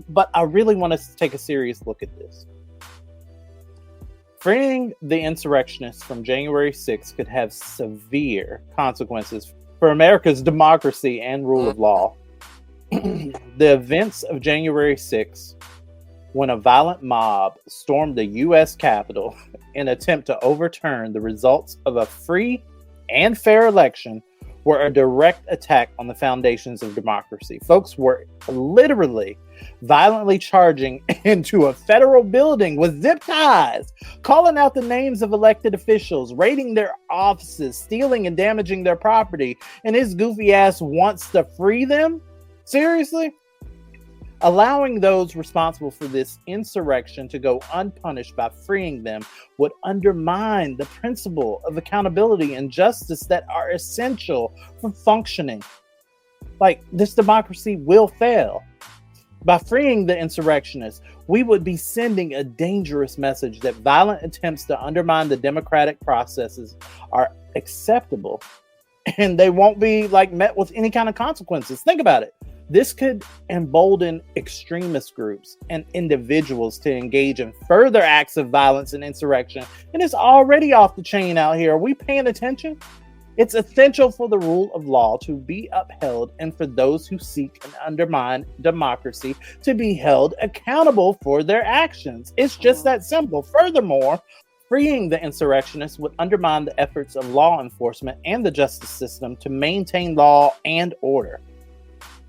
but I really want us to take a serious look at this. Freeing the insurrectionists from January 6th could have severe consequences for America's democracy and rule of law. The events of January 6th, when a violent mob stormed the U.S. Capitol in an attempt to overturn the results of a free and fair election, were a direct attack on the foundations of democracy. Folks were literally violently charging into a federal building with zip ties, calling out the names of elected officials, raiding their offices, stealing and damaging their property, and his goofy ass wants to free them? Seriously? Allowing those responsible for this insurrection to go unpunished by freeing them would undermine the principle of accountability and justice that are essential for functioning. Like, this democracy will fail. By freeing the insurrectionists, we would be sending a dangerous message that violent attempts to undermine the democratic processes are acceptable and they won't be met with any kind of consequences. Think about it. This could embolden extremist groups and individuals to engage in further acts of violence and insurrection. And it's already off the chain out here. Are we paying attention? It's essential for the rule of law to be upheld and for those who seek and undermine democracy to be held accountable for their actions. It's just that simple. Furthermore, freeing the insurrectionists would undermine the efforts of law enforcement and the justice system to maintain law and order.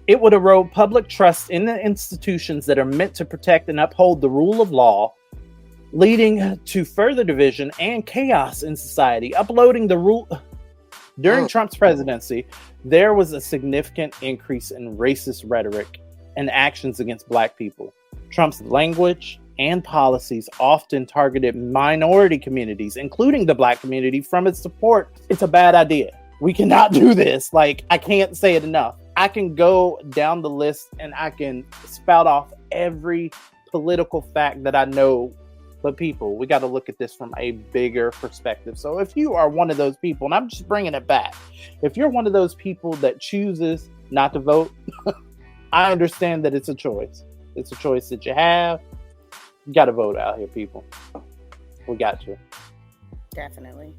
It would erode public trust in the institutions that are meant to protect and uphold the rule of law, leading to further division and chaos in society. During Trump's presidency, there was a significant increase in racist rhetoric and actions against Black people. Trump's language and policies often targeted minority communities, including the Black community, from its support. It's a bad idea. We cannot do this. I can't say it enough. I can go down the list and I can spout off every political fact that I know. But people, we got to look at this from a bigger perspective. So if you are one of those people, and I'm just bringing it back, if you're one of those people that chooses not to vote, I understand that it's a choice. It's a choice that you have. You got to vote out here, people. We got to. Definitely.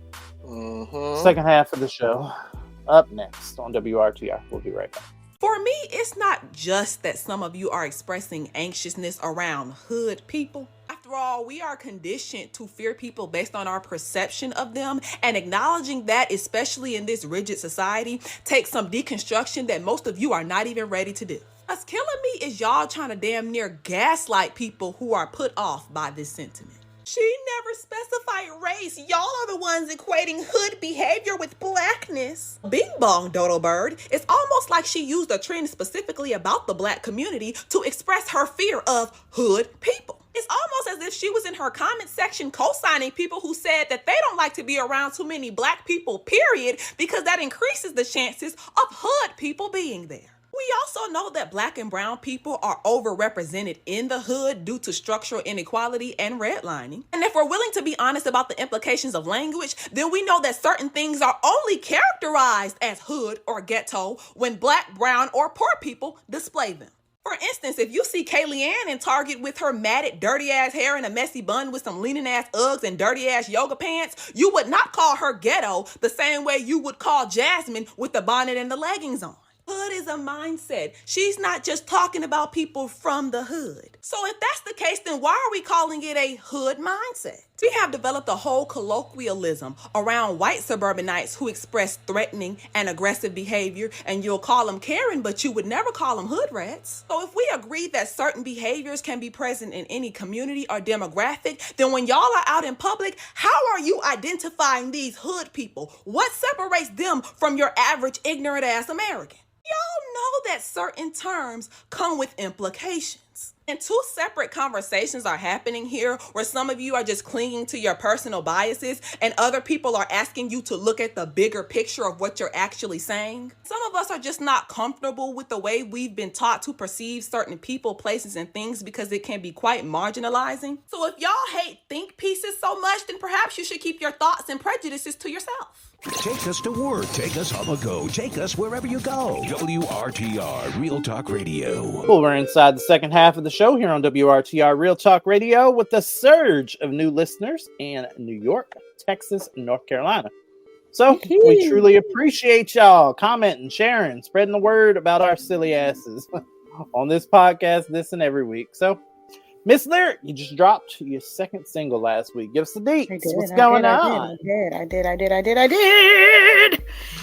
Second half of the show up next on WRTR. We'll be right back. For me, it's not just that some of you are expressing anxiousness around hood people. After all, we are conditioned to fear people based on our perception of them, and acknowledging that, especially in this rigid society, takes some deconstruction that most of you are not even ready to do. What's killing me is y'all trying to damn near gaslight people who are put off by this sentiment. She never specified race. Y'all are the ones equating hood behavior with blackness. Bing bong, dodo bird. It's almost like she used a trend specifically about the black community to express her fear of hood people. It's almost as if she was in her comment section co-signing people who said that they don't like to be around too many black people, period, because that increases the chances of hood people being there. We also know that black and brown people are overrepresented in the hood due to structural inequality and redlining. And if we're willing to be honest about the implications of language, then we know that certain things are only characterized as hood or ghetto when black, brown, or poor people display them. For instance, if you see Kayleigh-Ann in Target with her matted, dirty-ass hair and a messy bun with some leaning-ass Uggs and dirty-ass yoga pants, you would not call her ghetto the same way you would call Jasmine with the bonnet and the leggings on. Hood is a mindset. She's not just talking about people from the hood. So if that's the case, then why are we calling it a hood mindset? We have developed a whole colloquialism around white suburbanites who express threatening and aggressive behavior, and you'll call them Karen, but you would never call them hood rats. So if we agree that certain behaviors can be present in any community or demographic, then when y'all are out in public, how are you identifying these hood people? What separates them from your average ignorant ass American? Y'all know that certain terms come with implications. And two separate conversations are happening here where some of you are just clinging to your personal biases and other people are asking you to look at the bigger picture of what you're actually saying. Some of us are just not comfortable with the way we've been taught to perceive certain people, places, and things because it can be quite marginalizing. So if y'all hate think pieces so much, then perhaps you should keep your thoughts and prejudices to yourself. Take us to work. Take us on the go. Take us wherever you go. WRTR Real Talk Radio. Well, we're inside the second half of the show here on WRTR Real Talk Radio with the surge of new listeners in New York, Texas, and North Carolina. So we truly appreciate y'all commenting, sharing, spreading the word about our silly asses on this podcast this and every week. So, Miss Lyric, you just dropped your second single last week. Give us the deets. What's going on? I did.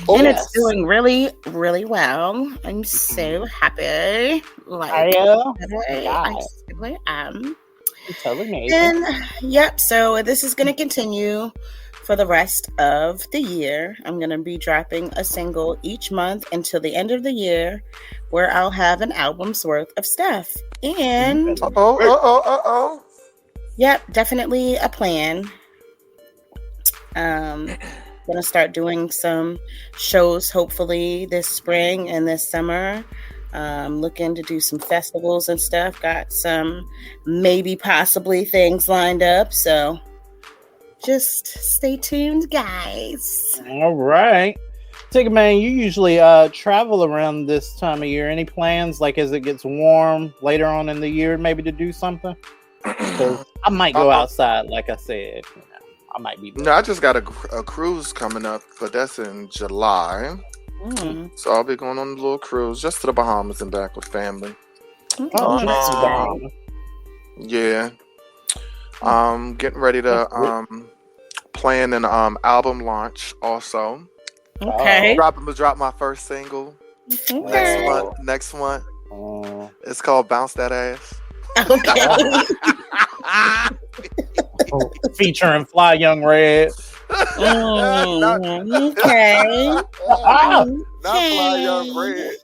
Oh, and yes. It's doing really, really well. I'm so happy. I simply am. It's totally amazing. And yep, so this is going to continue for the rest of the year. I'm going to be dropping a single each month until the end of the year, where I'll have an album's worth of stuff. And yep, definitely a plan. Gonna start doing some shows hopefully this spring and this summer. Looking to do some festivals and stuff. Got some maybe possibly things lined up. So just stay tuned, guys. All right. Ticket Man, you usually travel around this time of year. Any plans, like as it gets warm later on in the year, maybe to do something? Because I might go outside, like I said. You know, I might be. No, I just got a cruise coming up, but that's in July. So I'll be going on a little cruise just to the Bahamas and back with family. Yeah. Getting ready to plan an album launch also. Okay. Drop my first single next month. It's called Bounce That Ass. Okay. Featuring Fly Young Red. Okay. Not Fly Young Red.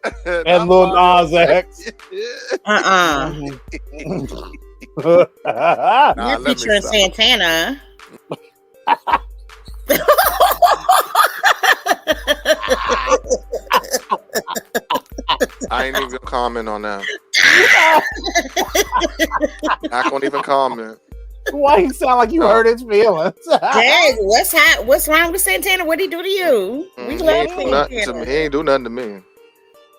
And Lil Nas X. You're featuring Santana. I ain't even comment on that. I can't even comment. Why you sound like you hurt his feelings? Dang, what's wrong with Santana? What'd he do to you? We love Santana. He ain't do nothing to me.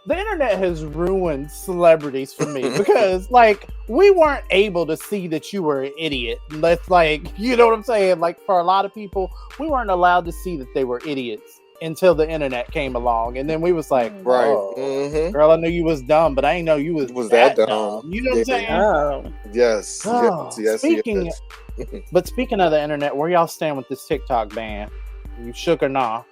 The internet has ruined celebrities for me because, like, we weren't able to see that you were an idiot. That's like, you know what I'm saying? Like, for a lot of people, we weren't allowed to see that they were idiots until the internet came along, and then we was like, Right. "Oh, Mm-hmm. girl, I knew you was dumb, but I didn't know you was that dumb." You know what I'm saying? Oh. Yes. Oh, Yes. speaking, Yes. but speaking of the internet, where y'all stand with this TikTok ban? You shook or nah?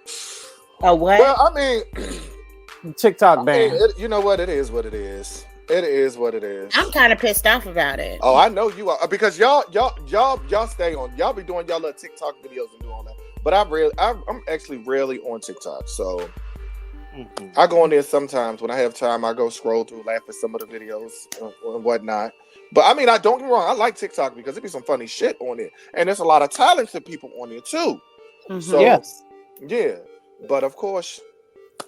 Oh, what? Well, I mean, TikTok ban. you know what? It is what it is. It is what it is. I'm kind of pissed off about it. Oh, I know you are, because y'all stay on. Y'all be doing y'all little TikTok videos and do all that. But I'm actually rarely on TikTok, so I go on there sometimes when I have time. I go scroll through, laugh at some of the videos and whatnot. But I mean, I don't get me wrong. I like TikTok because it be some funny shit on it, and there's a lot of talented people on there too. So Yes. yeah. But of course,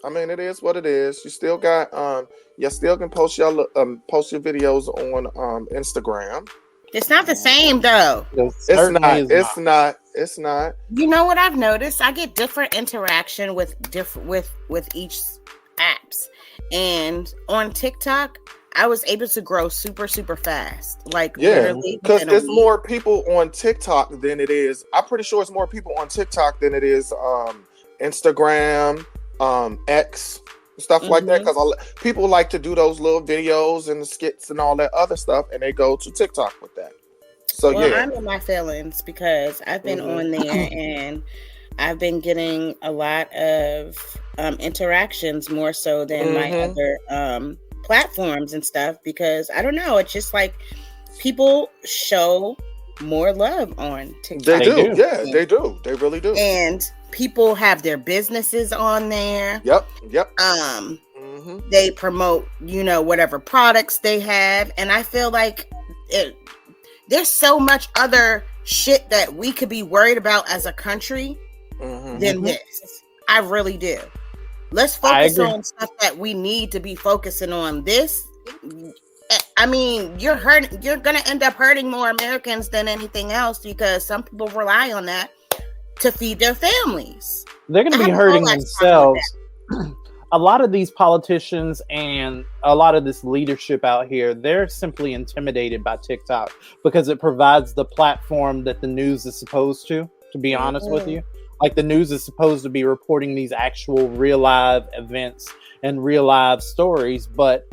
I mean, it is what it is. You still got you still can post your videos on Instagram. It's not the same though. It's not. You know what I've noticed? I get different interaction with each apps. And on TikTok, I was able to grow super, super fast. Like literally, because there's more people on TikTok than it is. I'm pretty sure it's more people on TikTok than it is Instagram, X, stuff like that. Because people like to do those little videos and the skits and all that other stuff, and they go to TikTok with that. So I'm in my feelings because I've been on there and I've been getting a lot of interactions more so than my other platforms and stuff, because I don't know, it's just like people show more love on TikTok. They do. Yeah, they do. They really do. And people have their businesses on there. Yep. They promote, whatever products they have, and I feel like there's so much other shit that we could be worried about as a country than this. I really do. Let's focus on stuff that we need to be focusing on. This, I mean, you're going to end up hurting more Americans than anything else, because some people rely on that to feed their families. They're going to be hurting themselves. A lot of these politicians and a lot of this leadership out here, they're simply intimidated by TikTok because it provides the platform that the news is supposed to be honest with you. Like, the news is supposed to be reporting these actual real live events and real live stories, but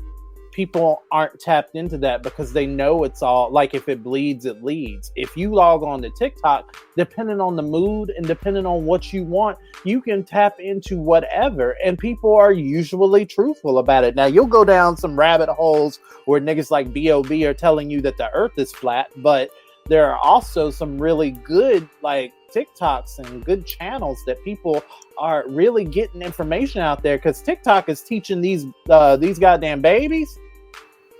people aren't tapped into that because they know it's all like, if it bleeds, it leads. If you log on to TikTok, depending on the mood and depending on what you want, you can tap into whatever, and people are usually truthful about it. Now, you'll go down some rabbit holes where niggas like B.O.B. are telling you that the earth is flat, but there are also some really good like TikToks and good channels that people are really getting information out there, because TikTok is teaching these goddamn babies.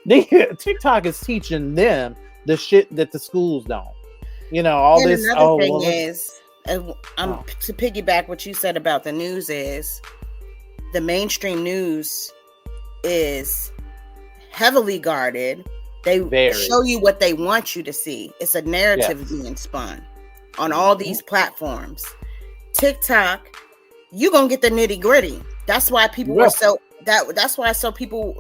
TikTok is teaching them the shit that the schools don't. All and this. Another thing is, to piggyback what you said about the news, is the mainstream news is heavily guarded. They show you what they want you to see. It's a narrative being spun on all these platforms. TikTok, you gonna get the nitty gritty. That's why people were so that's why people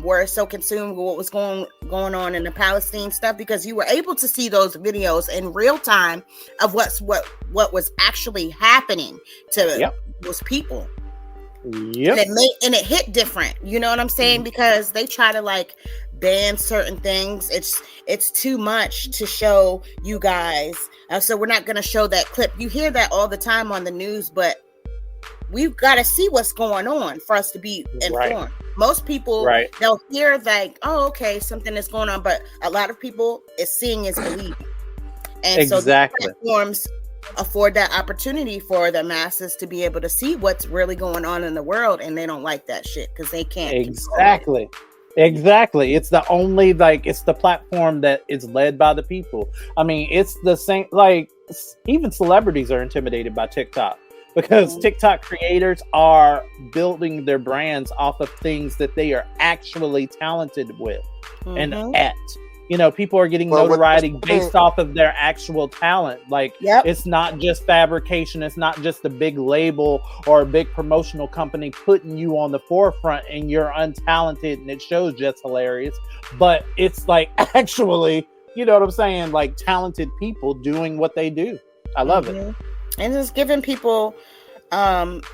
were so consumed with what was going on in the Palestine stuff, because you were able to see those videos in real time of what was actually happening to those people. Yep. And it hit different. You know what I'm saying? Because they try to like ban certain things. It's too much to show you guys. So we're not going to show that clip. You hear that all the time on the news, but we've got to see what's going on for us to be informed. Right. Most people, they'll hear like, oh, okay, something is going on. But a lot of people, is seeing is believing. And so the platforms afford that opportunity for the masses to be able to see what's really going on in the world, and they don't like that shit because they can't. Exactly. It's the only, it's the platform that is led by the people. I mean, it's the same, even celebrities are intimidated by TikTok, because TikTok creators are building their brands off of things that they are actually talented with and at. People are getting notoriety based off of their actual talent. It's not just fabrication. It's not just a big label or a big promotional company putting you on the forefront and you're untalented and it shows just hilarious. But it's actually, you know what I'm saying? Talented people doing what they do. I love it. And it's giving people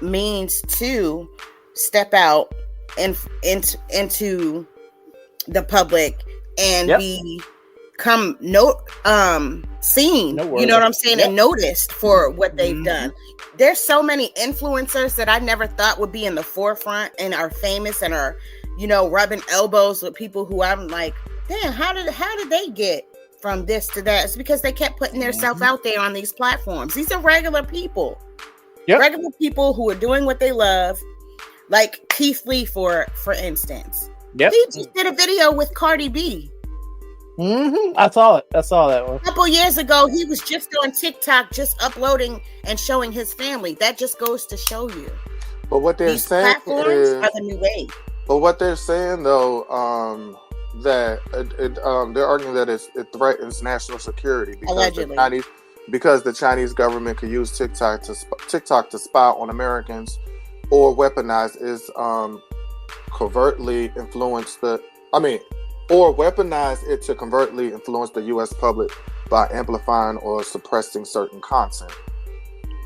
means to step out and into the public and become seen. You know what I'm saying? And noticed for what they've done. There's so many influencers that I never thought would be in the forefront and are famous and are, rubbing elbows with people who I'm like, damn, how did they get from this to that? It's because they kept putting themselves out there on these platforms. These are regular people. Regular people who are doing what they love, like Keith Lee, for instance. He just did a video with Cardi B. I saw that one. A couple years ago, he was just on TikTok, just uploading and showing his family. That just goes to show you. But what they're saying platforms are the new wave. But what they're saying though, that they're arguing that it threatens national security because allegedly. Because the Chinese government could use TikTok to spy on Americans or weaponize or weaponize it to covertly influence the U.S. public by amplifying or suppressing certain content.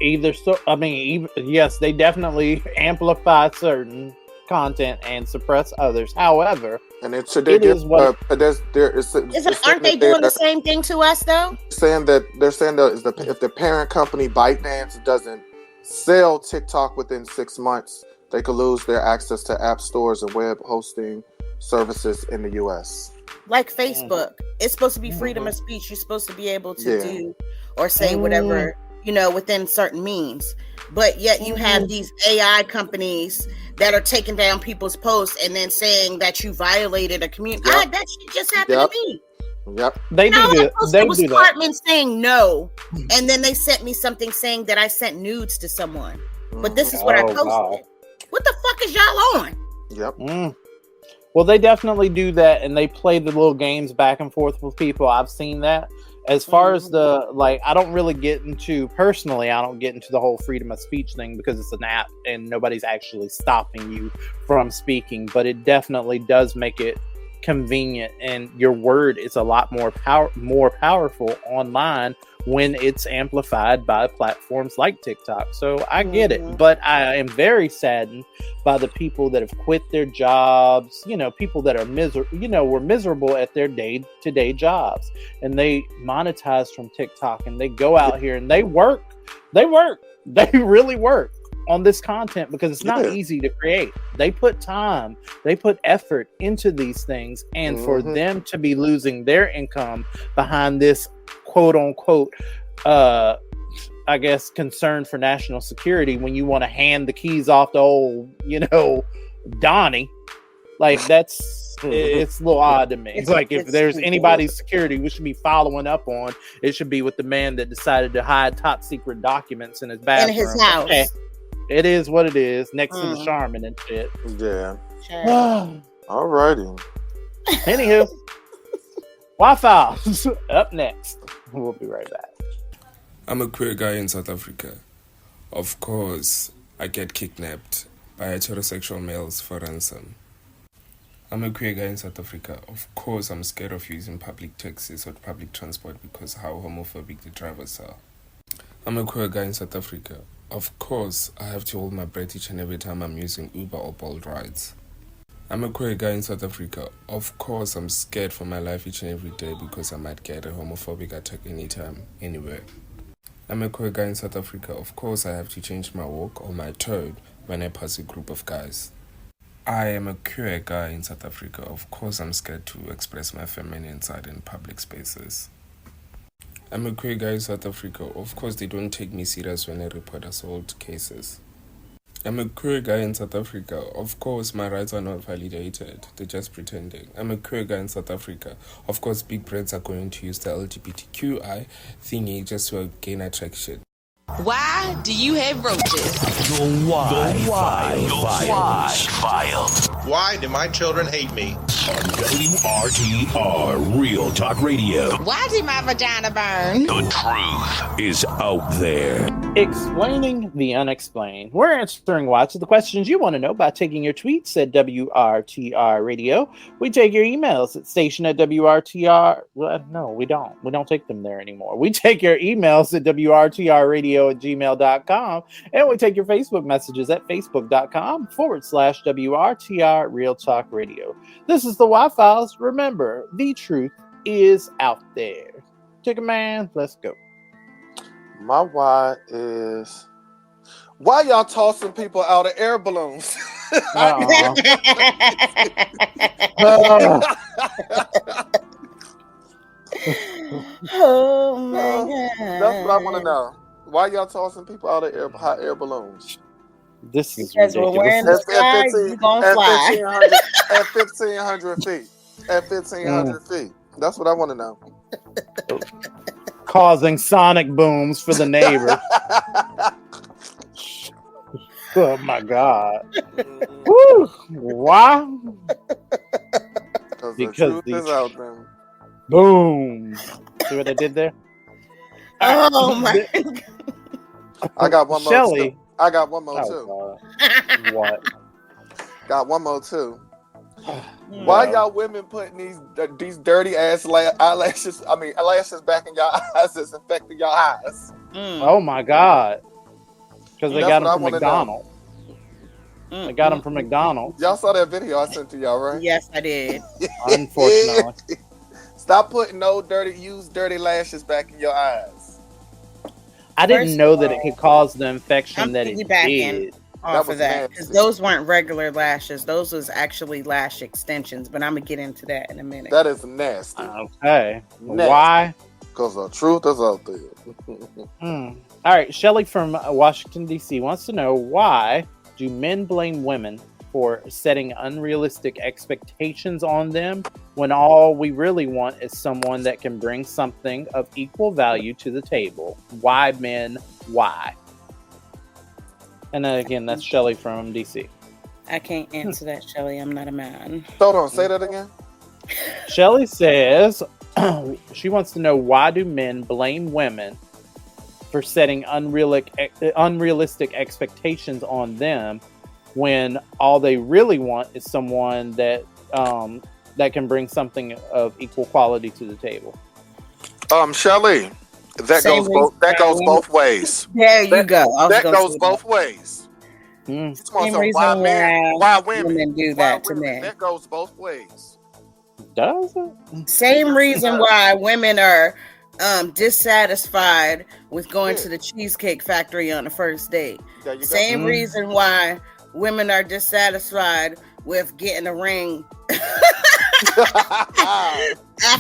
Yes, they definitely amplify certain content and suppress others. However, and aren't they doing the same thing to us though? They're saying that if the parent company ByteDance doesn't sell TikTok within 6 months, they could lose their access to app stores and web hosting services in the U.S. Like Facebook, it's supposed to be freedom of speech. You're supposed to be able to do or say whatever, within certain means. But yet you have these AI companies that are taking down people's posts and then saying that you violated a community. That shit just happened to me. They do that. Cartman saying no, and then they sent me something saying that I sent nudes to someone. But this is what I posted. God. What the fuck is y'all on? Well, they definitely do that, and they play the little games back and forth with people. I've seen that. As far as I don't really get into the whole freedom of speech thing because it's an app and nobody's actually stopping you from speaking, but it definitely does make it convenient, and your word is a lot more powerful online when it's amplified by platforms like TikTok. So I get it, but I am very saddened by the people that have quit their jobs, people that are were miserable at their day-to-day jobs, and they monetize from TikTok, and they go out here and they really work on this content because it's not easy to create. They put time, they put effort into these things, and for them to be losing their income behind this quote unquote I guess concern for national security, when you want to hand the keys off to old Donnie, like it's a little odd to me. It's like if there's anybody's security we should be following up on, it should be with the man that decided to hide top secret documents in his bathroom, in his house. It is what it is, next to the Charmin and shit. Yeah. Alrighty. Anywho, Wi-Fi up next. We'll be right back. I'm a queer guy in South Africa. Of course, I get kidnapped by heterosexual males for ransom. I'm a queer guy in South Africa. Of course, I'm scared of using public taxis or public transport because how homophobic the drivers are. I'm a queer guy in South Africa. Of course, I have to hold my breath each and every time I'm using Uber or Bolt rides. I'm a queer guy in South Africa. Of course, I'm scared for my life each and every day because I might get a homophobic attack anytime, anywhere. I'm a queer guy in South Africa. Of course, I have to change my walk or my tone when I pass a group of guys. I am a queer guy in South Africa. Of course, I'm scared to express my feminine side in public spaces. I'm a queer guy in South Africa. Of course, they don't take me serious when I report assault cases. I'm a queer guy in South Africa. Of course, my rights are not validated. They're just pretending. I'm a queer guy in South Africa. Of course, big brands are going to use the LGBTQI thingy just to gain attraction. Why do you have roaches? The Why File. Why do my children hate me? on WRTR Real Talk Radio. Why did my vagina burn? The truth is out there. Explaining the unexplained. We're answering lots of the questions you want to know by taking your tweets at WRTR Radio. We take your emails at station@WRTR. Well, no, we don't. We don't take them there anymore. We take your emails at WRTRradio@gmail.com. And we take your Facebook messages at Facebook.com/WRTR Real Talk Radio. This is the Y-Files. Remember, the truth is out there. Ticket man, let's go. My why is, why y'all tossing people out of air balloons? Oh my God. That's what I want to know. Why y'all tossing people out of hot air balloons? This is Because we're wearing the flag, you gonna fly. At 1,500 feet. At 1,500 feet. That's what I want to know. Causing sonic booms for the neighbor. Oh my God. Woo! Why? Because the truth is out there. Boom. See what I did there? Oh my God. I got one more. Shelly. Too. I got one more too. What? Got one more too. Why y'all women putting these dirty ass eyelashes back in y'all eyes that's infecting y'all eyes? Oh my God. Because they got them from McDonald's. They got them from McDonald's. Y'all saw that video I sent to y'all, right? Yes, I did. Unfortunately. Stop putting used dirty lashes back in your eyes. I didn't know that it could cause the infection that it did. Off of that, because those weren't regular lashes. Those was actually lash extensions, but I'm gonna get into that in a minute. That is nasty. Okay. Nasty. Why? Because the truth is out there. All right. Shelly from Washington, D.C. wants to know, why do men blame women for setting unrealistic expectations on them when all we really want is someone that can bring something of equal value to the table? Why, men? Why? And then again, that's Shelly from DC. I can't answer that, Shelly. I'm not a man. Hold on, say that again. Shelly says she wants to know, why do men blame women for setting unrealistic expectations on them when all they really want is someone that that can bring something of equal quality to the table? Shelly, that goes both ways. There you go. That goes both ways. Same reason why women do that to men. That goes both ways. Does it? Same reason why women are dissatisfied with going to the Cheesecake Factory on the first date. Same reason why women are dissatisfied with getting a ring.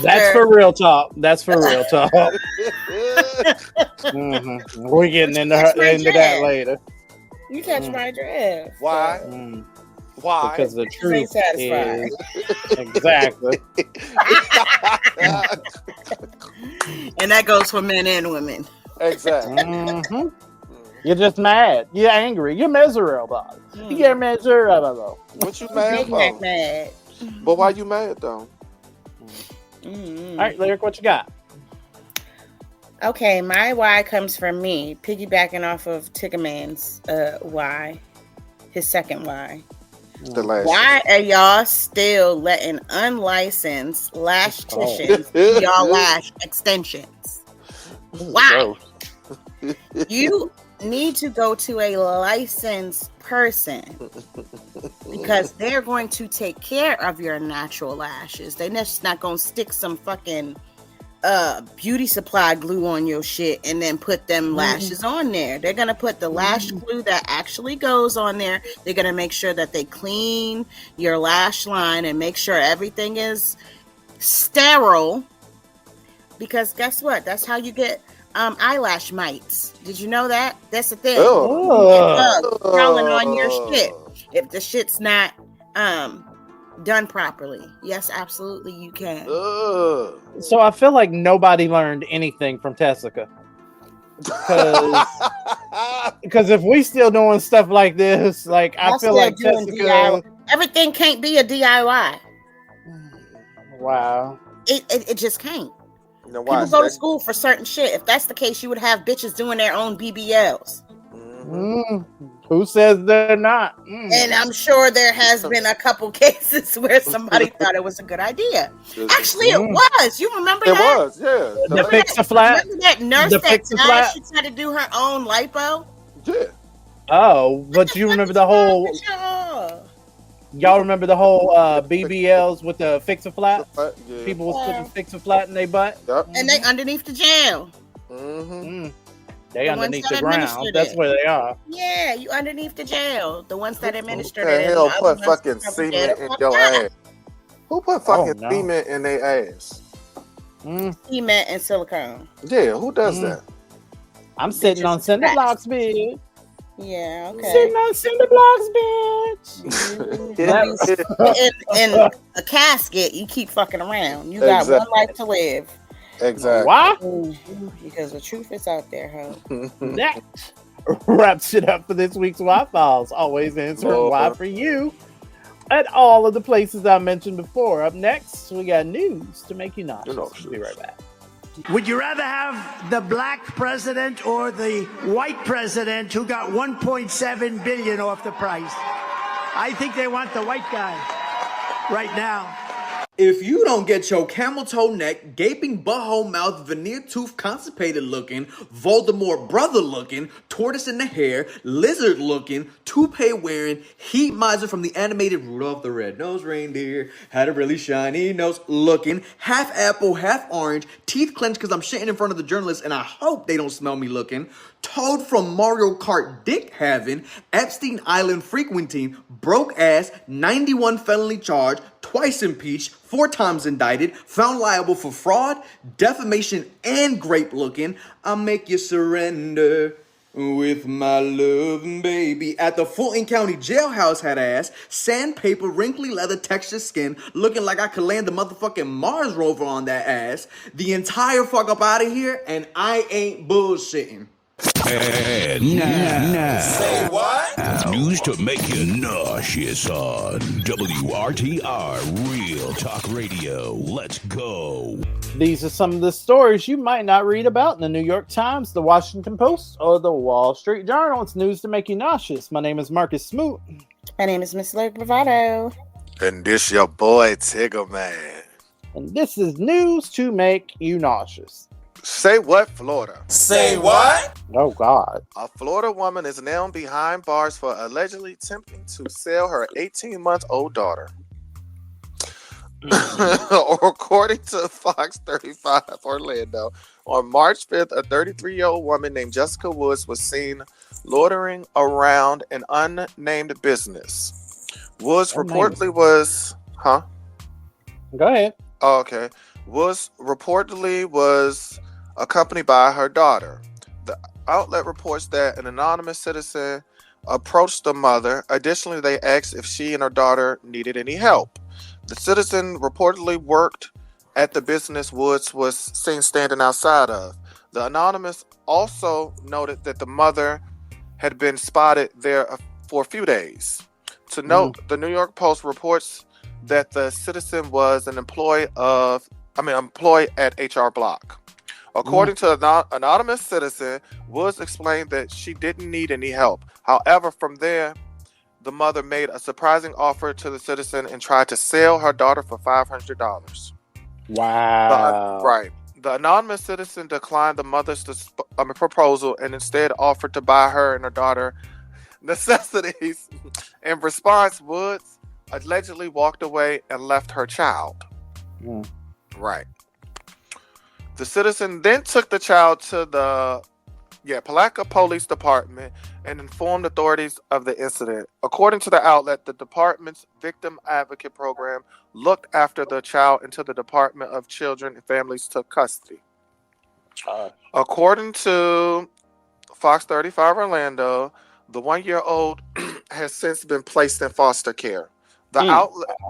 That's for real talk. That's for real talk. We're getting into that later. You catch my dress. Why? Why? Because the truth is exactly. And that goes for men and women. Exactly. You're just mad. You're angry. You're miserable. You're miserable. What you mad about? Mad. But why you mad though? All right, Lyric, what you got? Okay, my why comes from me, piggybacking off of Tickerman's why, his second why. Why are y'all still letting unlicensed lashticians do y'all lash extensions? Why? You need to go to a licensed person because they're going to take care of your natural lashes. They're just not going to stick some fucking beauty supply glue on your shit and then put them lashes on there. They're gonna put the lash glue that actually goes on there. They're gonna make sure that they clean your lash line and make sure everything is sterile, because guess what, that's how you get eyelash mites. Did you know that? That's the thing. Crawling on your shit if the shit's not done properly. Yes, absolutely, you can. So I feel like nobody learned anything from Tessica. Because if we still doing stuff like this, like I feel like Tessica, everything can't be a DIY. Wow. It just can't. You know, People go to school for certain shit. If that's the case, you would have bitches doing their own BBLs. Who says they're not? And I'm sure there has been a couple cases where somebody thought it was a good idea. Actually, it was. You remember that? It was, yeah. The Fix-a-Flat? Remember that nurse The that Fix-a-Flat? died? She tried to do her own lipo. Yeah. Oh, but you remember the whole... Y'all remember the whole BBLs with the Fix-a-Flat? Yeah. People was putting Fix-a-Flat in their butt? Yep. And they underneath the jail. They underneath the ground. That's where they are. Yeah, you underneath the jail. The ones that administered Who the it. hell put fucking cement in your ass? Who put fucking cement in their ass? Cement and silicone. Yeah, who does that? I'm sitting on cinder blocks, bitch. Yeah, okay. Sitting on cinder blocks, bitch. in a casket, you keep fucking around. You got one life to live. Exactly. Why? Because the truth is out there, huh? That wraps it up for this week's Why Files. Always answering why for you at all of the places I mentioned before. Up next, we got news to make you nauseous. We'll be right back. Would you rather have the black president or the white president who got 1.7 billion off the price? I think they want the white guy right now. If you don't get your camel toe neck, gaping butthole mouth, veneer tooth, constipated looking, Voldemort brother looking, tortoise in the hair, lizard looking, toupee wearing, heat miser from the animated Rudolph the Red-Nosed Reindeer, had a really shiny nose looking, half apple, half orange, teeth clenched because I'm shitting in front of the journalists and I hope they don't smell me looking, Toad from Mario Kart dick having, Epstein Island frequenting, broke ass, 91 felony charge, twice impeached, 4 times indicted, found liable for fraud, defamation, and grape looking. I'll make you surrender with my love, baby. At the Fulton County jailhouse had ass, sandpaper, wrinkly leather, textured skin, looking like I could land the motherfucking Mars rover on that ass. The entire fuck up out of here, and I ain't bullshitting. And now, say what? News to make you nauseous on WRTR Real Talk Radio. Let's go. These are some of the stories you might not read about in the New York Times, the Washington Post, or the Wall Street Journal. It's news to make you nauseous. My name is Marcus Smoot. My name is Miss Lurk Bravado. And this your boy Tigger Man. And this is news to make you nauseous. Say what, Florida? Say what? Oh, God. A Florida woman is now behind bars for allegedly attempting to sell her 18-month-old daughter. According to Fox 35 Orlando, on March 5th, a 33-year-old woman named Jessica Woods was seen loitering around an unnamed business. Woods reportedly was... Huh? Go ahead. Oh, okay. Woods reportedly was accompanied by her daughter. The outlet reports that an anonymous citizen approached the mother. Additionally, they asked if she and her daughter needed any help. The citizen reportedly worked at the business Woods was seen standing outside of. The anonymous also noted that the mother had been spotted there for a few days. To note, the New York Post reports that the citizen was an employee at HR Block. According to an anonymous citizen, Woods explained that she didn't need any help. However, from there, the mother made a surprising offer to the citizen and tried to sell her daughter for $500. Wow. Right. The anonymous citizen declined the mother's proposal and instead offered to buy her and her daughter necessities. In response, Woods allegedly walked away and left her child. Right. The citizen then took the child to the Palatka Police Department and informed authorities of the incident. According to the outlet, the department's Victim Advocate Program looked after the child until the Department of Children and Families took custody. According to Fox 35 Orlando, the 1-year-old has since been placed in foster care. The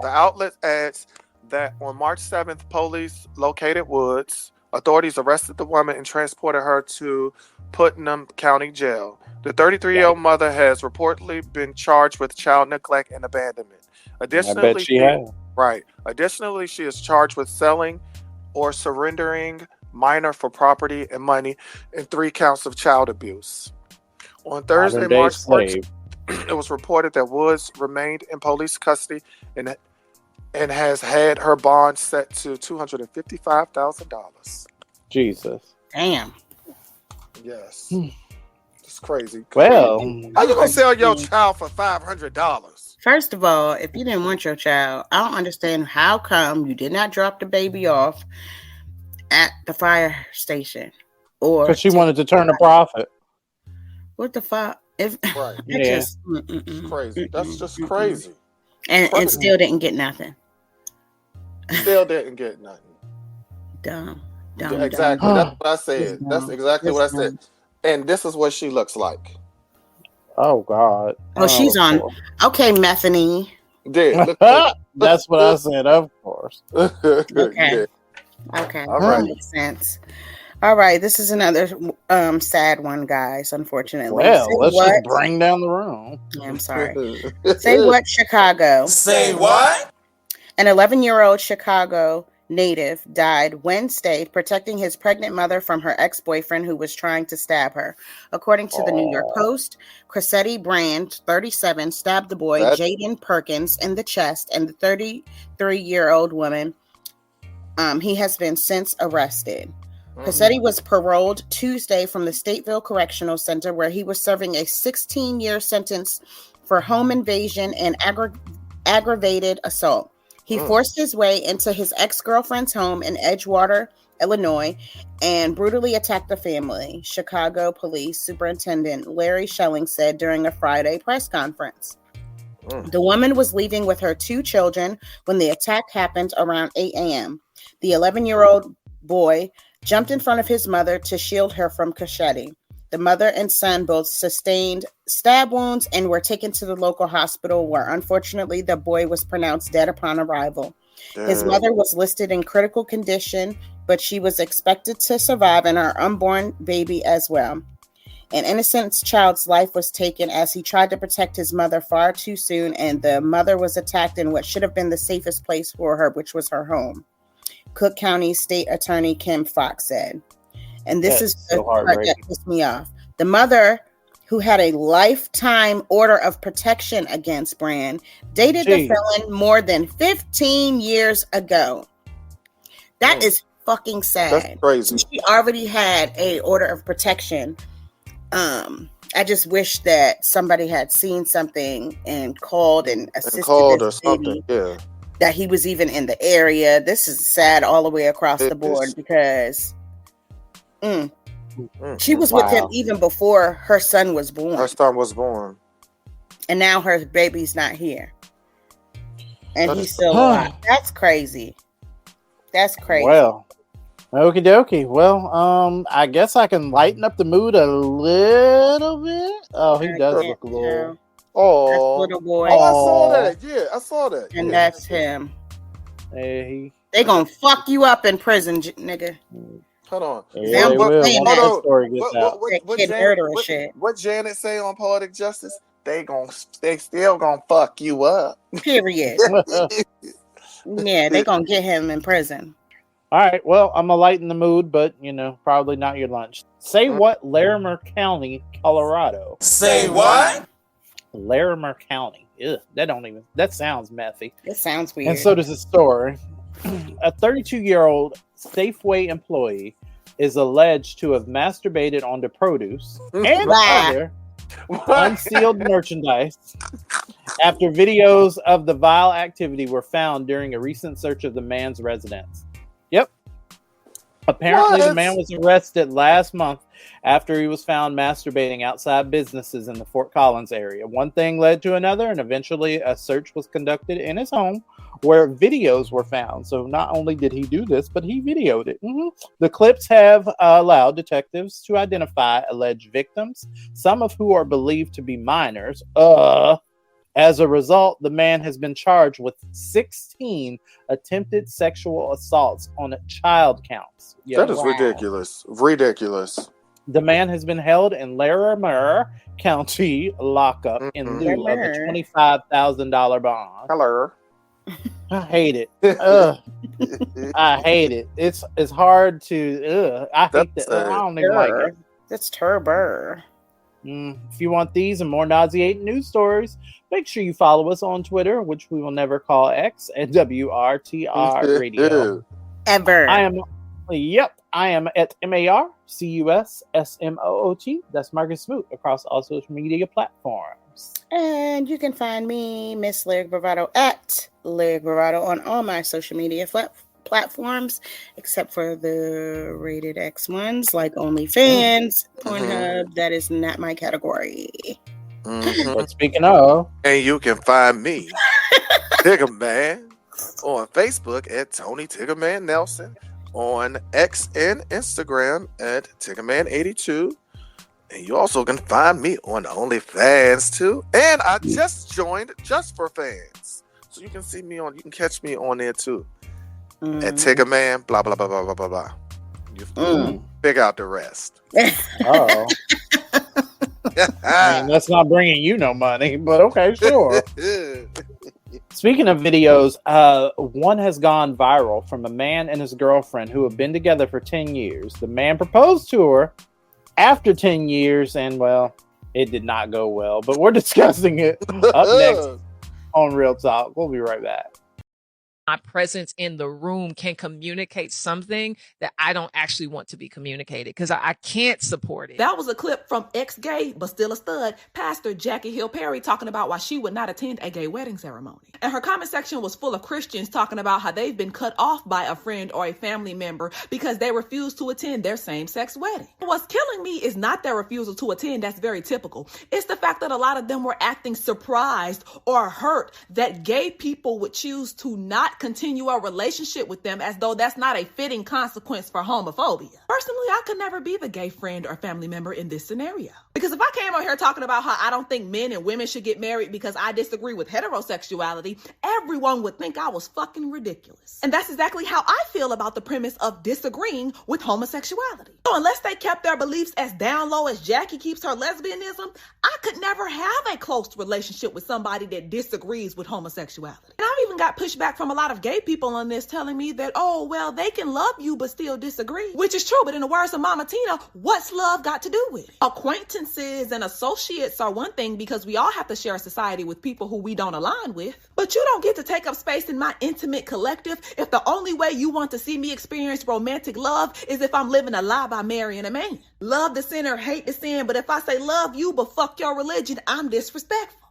outlet adds that on March 7th, police located Woods. Authorities arrested the woman and transported her to Putnam County Jail. The 33-year-old mother has reportedly been charged with child neglect and abandonment. Additionally, I bet she has. Right. Additionally, she is charged with selling or surrendering minor for property and money and 3 counts of child abuse. On Thursday, Modern-day March 14th, slave. it was reported that Woods remained in police custody and has had her bond set to $255,000. Jesus. Damn. Yes. It's crazy. Well, How you gonna sell your child for $500? First of all, if you didn't want your child, I don't understand how come you did not drop the baby off at the fire station, or because she wanted to turn a profit. what the fuck? If Right. Yeah. It's crazy. That's just crazy. And still didn't get nothing. Still didn't get nothing. Dumb. Exactly. That's what I said. It's That's dumb. exactly It's what I said. dumb. And this is what she looks like. Oh God. Oh, she's on. Okay, Methany. Yeah, that's what I said. Of course. Okay. Yeah. Okay. All That right. makes sense. All right. This is another sad one, guys. Unfortunately. Well, Say let's what? just bring down the room. Yeah, I'm sorry. Say what, Chicago? Say what? An 11-year-old Chicago native died Wednesday protecting his pregnant mother from her ex-boyfriend who was trying to stab her. According to the New York Post, Cressetti Brand, 37, stabbed the boy Jaden Perkins in the chest, and the 33-year-old woman, he has been since arrested. Cressetti was paroled Tuesday from the Stateville Correctional Center, where he was serving a 16-year sentence for home invasion and aggravated assault. He forced his way into his ex-girlfriend's home in Edgewater, Illinois, and brutally attacked the family, Chicago Police Superintendent Larry Schelling said during a Friday press conference. The woman was leaving with her 2 children when the attack happened around 8 a.m. The 11-year-old boy jumped in front of his mother to shield her from Cressetti. The mother and son both sustained stab wounds and were taken to the local hospital, where unfortunately the boy was pronounced dead upon arrival. His mother was listed in critical condition, but she was expected to survive, and her unborn baby as well. An innocent child's life was taken as he tried to protect his mother far too soon, and the mother was attacked in what should have been the safest place for her, which was her home. Cook County State Attorney Kim Fox said. And this is the part that pissed me off. The mother, who had a lifetime order of protection against Brand, dated the felon more than 15 years ago. That is fucking sad. That's crazy. She already had a order of protection. I just wish that somebody had seen something and called and assisted or something. Yeah. That he was even in the area. This is sad all the way across the board because she was with him even before her son was born. Her son was born. And now her baby's not here. And he's still alive. That's crazy. That's crazy. Well, okie dokie. Well, I guess I can lighten up the mood a little bit. Oh, he does look a little. Oh, little boy. Oh, I saw that. Yeah, I saw that. And that's him. Hey, they gonna fuck you up in prison, nigga. Hold on. Yeah, what Janet say on Poetic Justice? They still gonna fuck you up. Period. Yeah, they gonna get him in prison. All right, well, I'm gonna lighten the mood, but probably not your lunch. Say what, Larimer County, Colorado. Say what? Larimer County. Ugh, that sounds methy. It sounds weird. And so does the story. A 32-year-old Safeway employee is alleged to have masturbated onto produce and other unsealed merchandise after videos of the vile activity were found during a recent search of the man's residence. Yep. Apparently, the man was arrested last month after he was found masturbating outside businesses in the Fort Collins area. One thing led to another, and eventually a search was conducted in his home where videos were found. So not only did he do this, but he videoed it. The clips have allowed detectives to identify alleged victims, some of who are believed to be minors. As a result, the man has been charged with 16 attempted sexual assaults on child counts. That is ridiculous. Ridiculous. The man has been held in Larimer County lockup in lieu of a $25,000 bond. Hello. I hate it. Ugh. I hate it. It's hard to. I hate that. I don't even like it. That's turbo. If you want these and more nauseating news stories, make sure you follow us on Twitter, which we will never call X, at WRTR Radio. Ever. I am at MarcusSmoot. That's Marcus Smoot across all social media platforms. And you can find me, Miss Lyric Bravado, at Lyric Bravado on all my social media platforms, except for the rated X ones like OnlyFans, Pornhub. That is not my category. But speaking of, and you can find me, Tigger Man, on Facebook at Tony Tiggerman Nelson, on X and Instagram at Tiggerman82. And you also can find me on OnlyFans too. And I just joined Just for Fans. So you can see me you can catch me on there too. At Tiggerman, blah, blah, blah, blah, blah, blah, blah. You figure out the rest. I mean, that's not bringing you no money, but okay, sure. Speaking of videos, one has gone viral from a man and his girlfriend who have been together for 10 years. The man proposed to her after 10 years, and well, it did not go well, but we're discussing it up next on Real Talk. We'll be right back. My presence in the room can communicate something that I don't actually want to be communicated because I can't support it. That was a clip from ex-gay, but still a stud, Pastor Jackie Hill Perry talking about why she would not attend a gay wedding ceremony. And her comment section was full of Christians talking about how they've been cut off by a friend or a family member because they refused to attend their same-sex wedding. What's killing me is not their refusal to attend. That's very typical. It's the fact that a lot of them were acting surprised or hurt that gay people would choose to not continue a relationship with them as though that's not a fitting consequence for homophobia. Personally, I could never be the gay friend or family member in this scenario. Because if I came on here talking about how I don't think men and women should get married because I disagree with heterosexuality, everyone would think I was fucking ridiculous. And that's exactly how I feel about the premise of disagreeing with homosexuality. So unless they kept their beliefs as down low as Jackie keeps her lesbianism, I could never have a close relationship with somebody that disagrees with homosexuality. And I've even got pushback from a lot of gay people on this telling me that, oh, well, they can love you but still disagree. Which is true, but in the words of Mama Tina, what's love got to do with it? Acquaintances and associates are one thing because we all have to share a society with people who we don't align with. But you don't get to take up space in my intimate collective if the only way you want to see me experience romantic love is if I'm living a lie by marrying a man. Love the sinner, hate the sin, but if I say love you but fuck your religion, I'm disrespectful.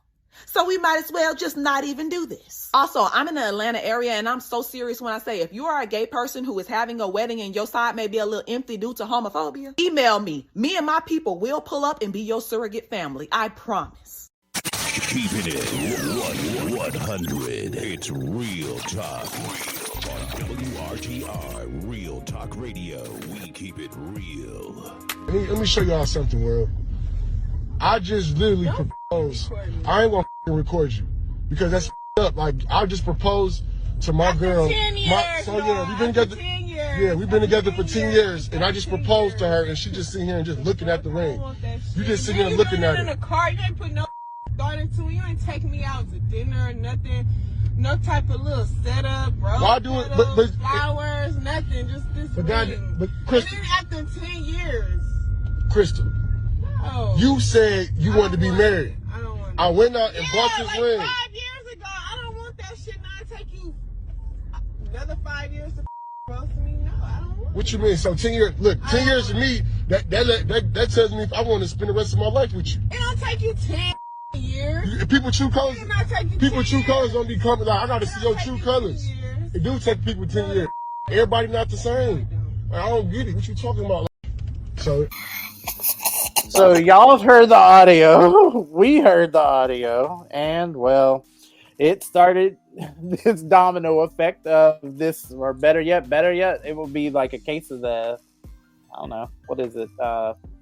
So we might as well just not even do this. Also, I'm in the Atlanta area and I'm so serious when I say if you are a gay person who is having a wedding and your side may be a little empty due to homophobia, email me. Me and my people will pull up and be your surrogate family. I promise. Keeping it 100. It's Real Talk. On WRTR, Real Talk Radio. We keep it real. Let me show y'all something, world. I just literally proposed. I ain't gonna record you because that's up. Like I just proposed to my girl. 10 years, so yeah, we've been together. 10 years. Yeah, we've been together for 10 years, and I just proposed to her, and she just sitting here and just looking at the ring. You just sitting here looking at it. In the car, you ain't put no thought into it. You ain't taking me out to dinner or nothing. No type of little setup, bro. Why do it? But flowers, nothing. Just this. But ring. but Crystal. And then after 10 years. Crystal. No. You said you wanted to be married. I don't want. I went out and bought this like ring. 5 years ago. I don't want that shit. Now it take you another 5 years to propose to me. No, I don't want. What you mean? So 10 years? Look, 10 years to me. That tells me if I want to spend the rest of my life with you. It don't take you 10 years. People true colors. People true colors don't be coming. Like, I gotta see your true colors. It do take people 10 years. Everybody not the same. Like, I don't get it. What you talking about? So y'all have heard the audio. We heard the audio, and well, it started this domino effect of this, or better yet, it will be like a case of the, I don't know, what is it?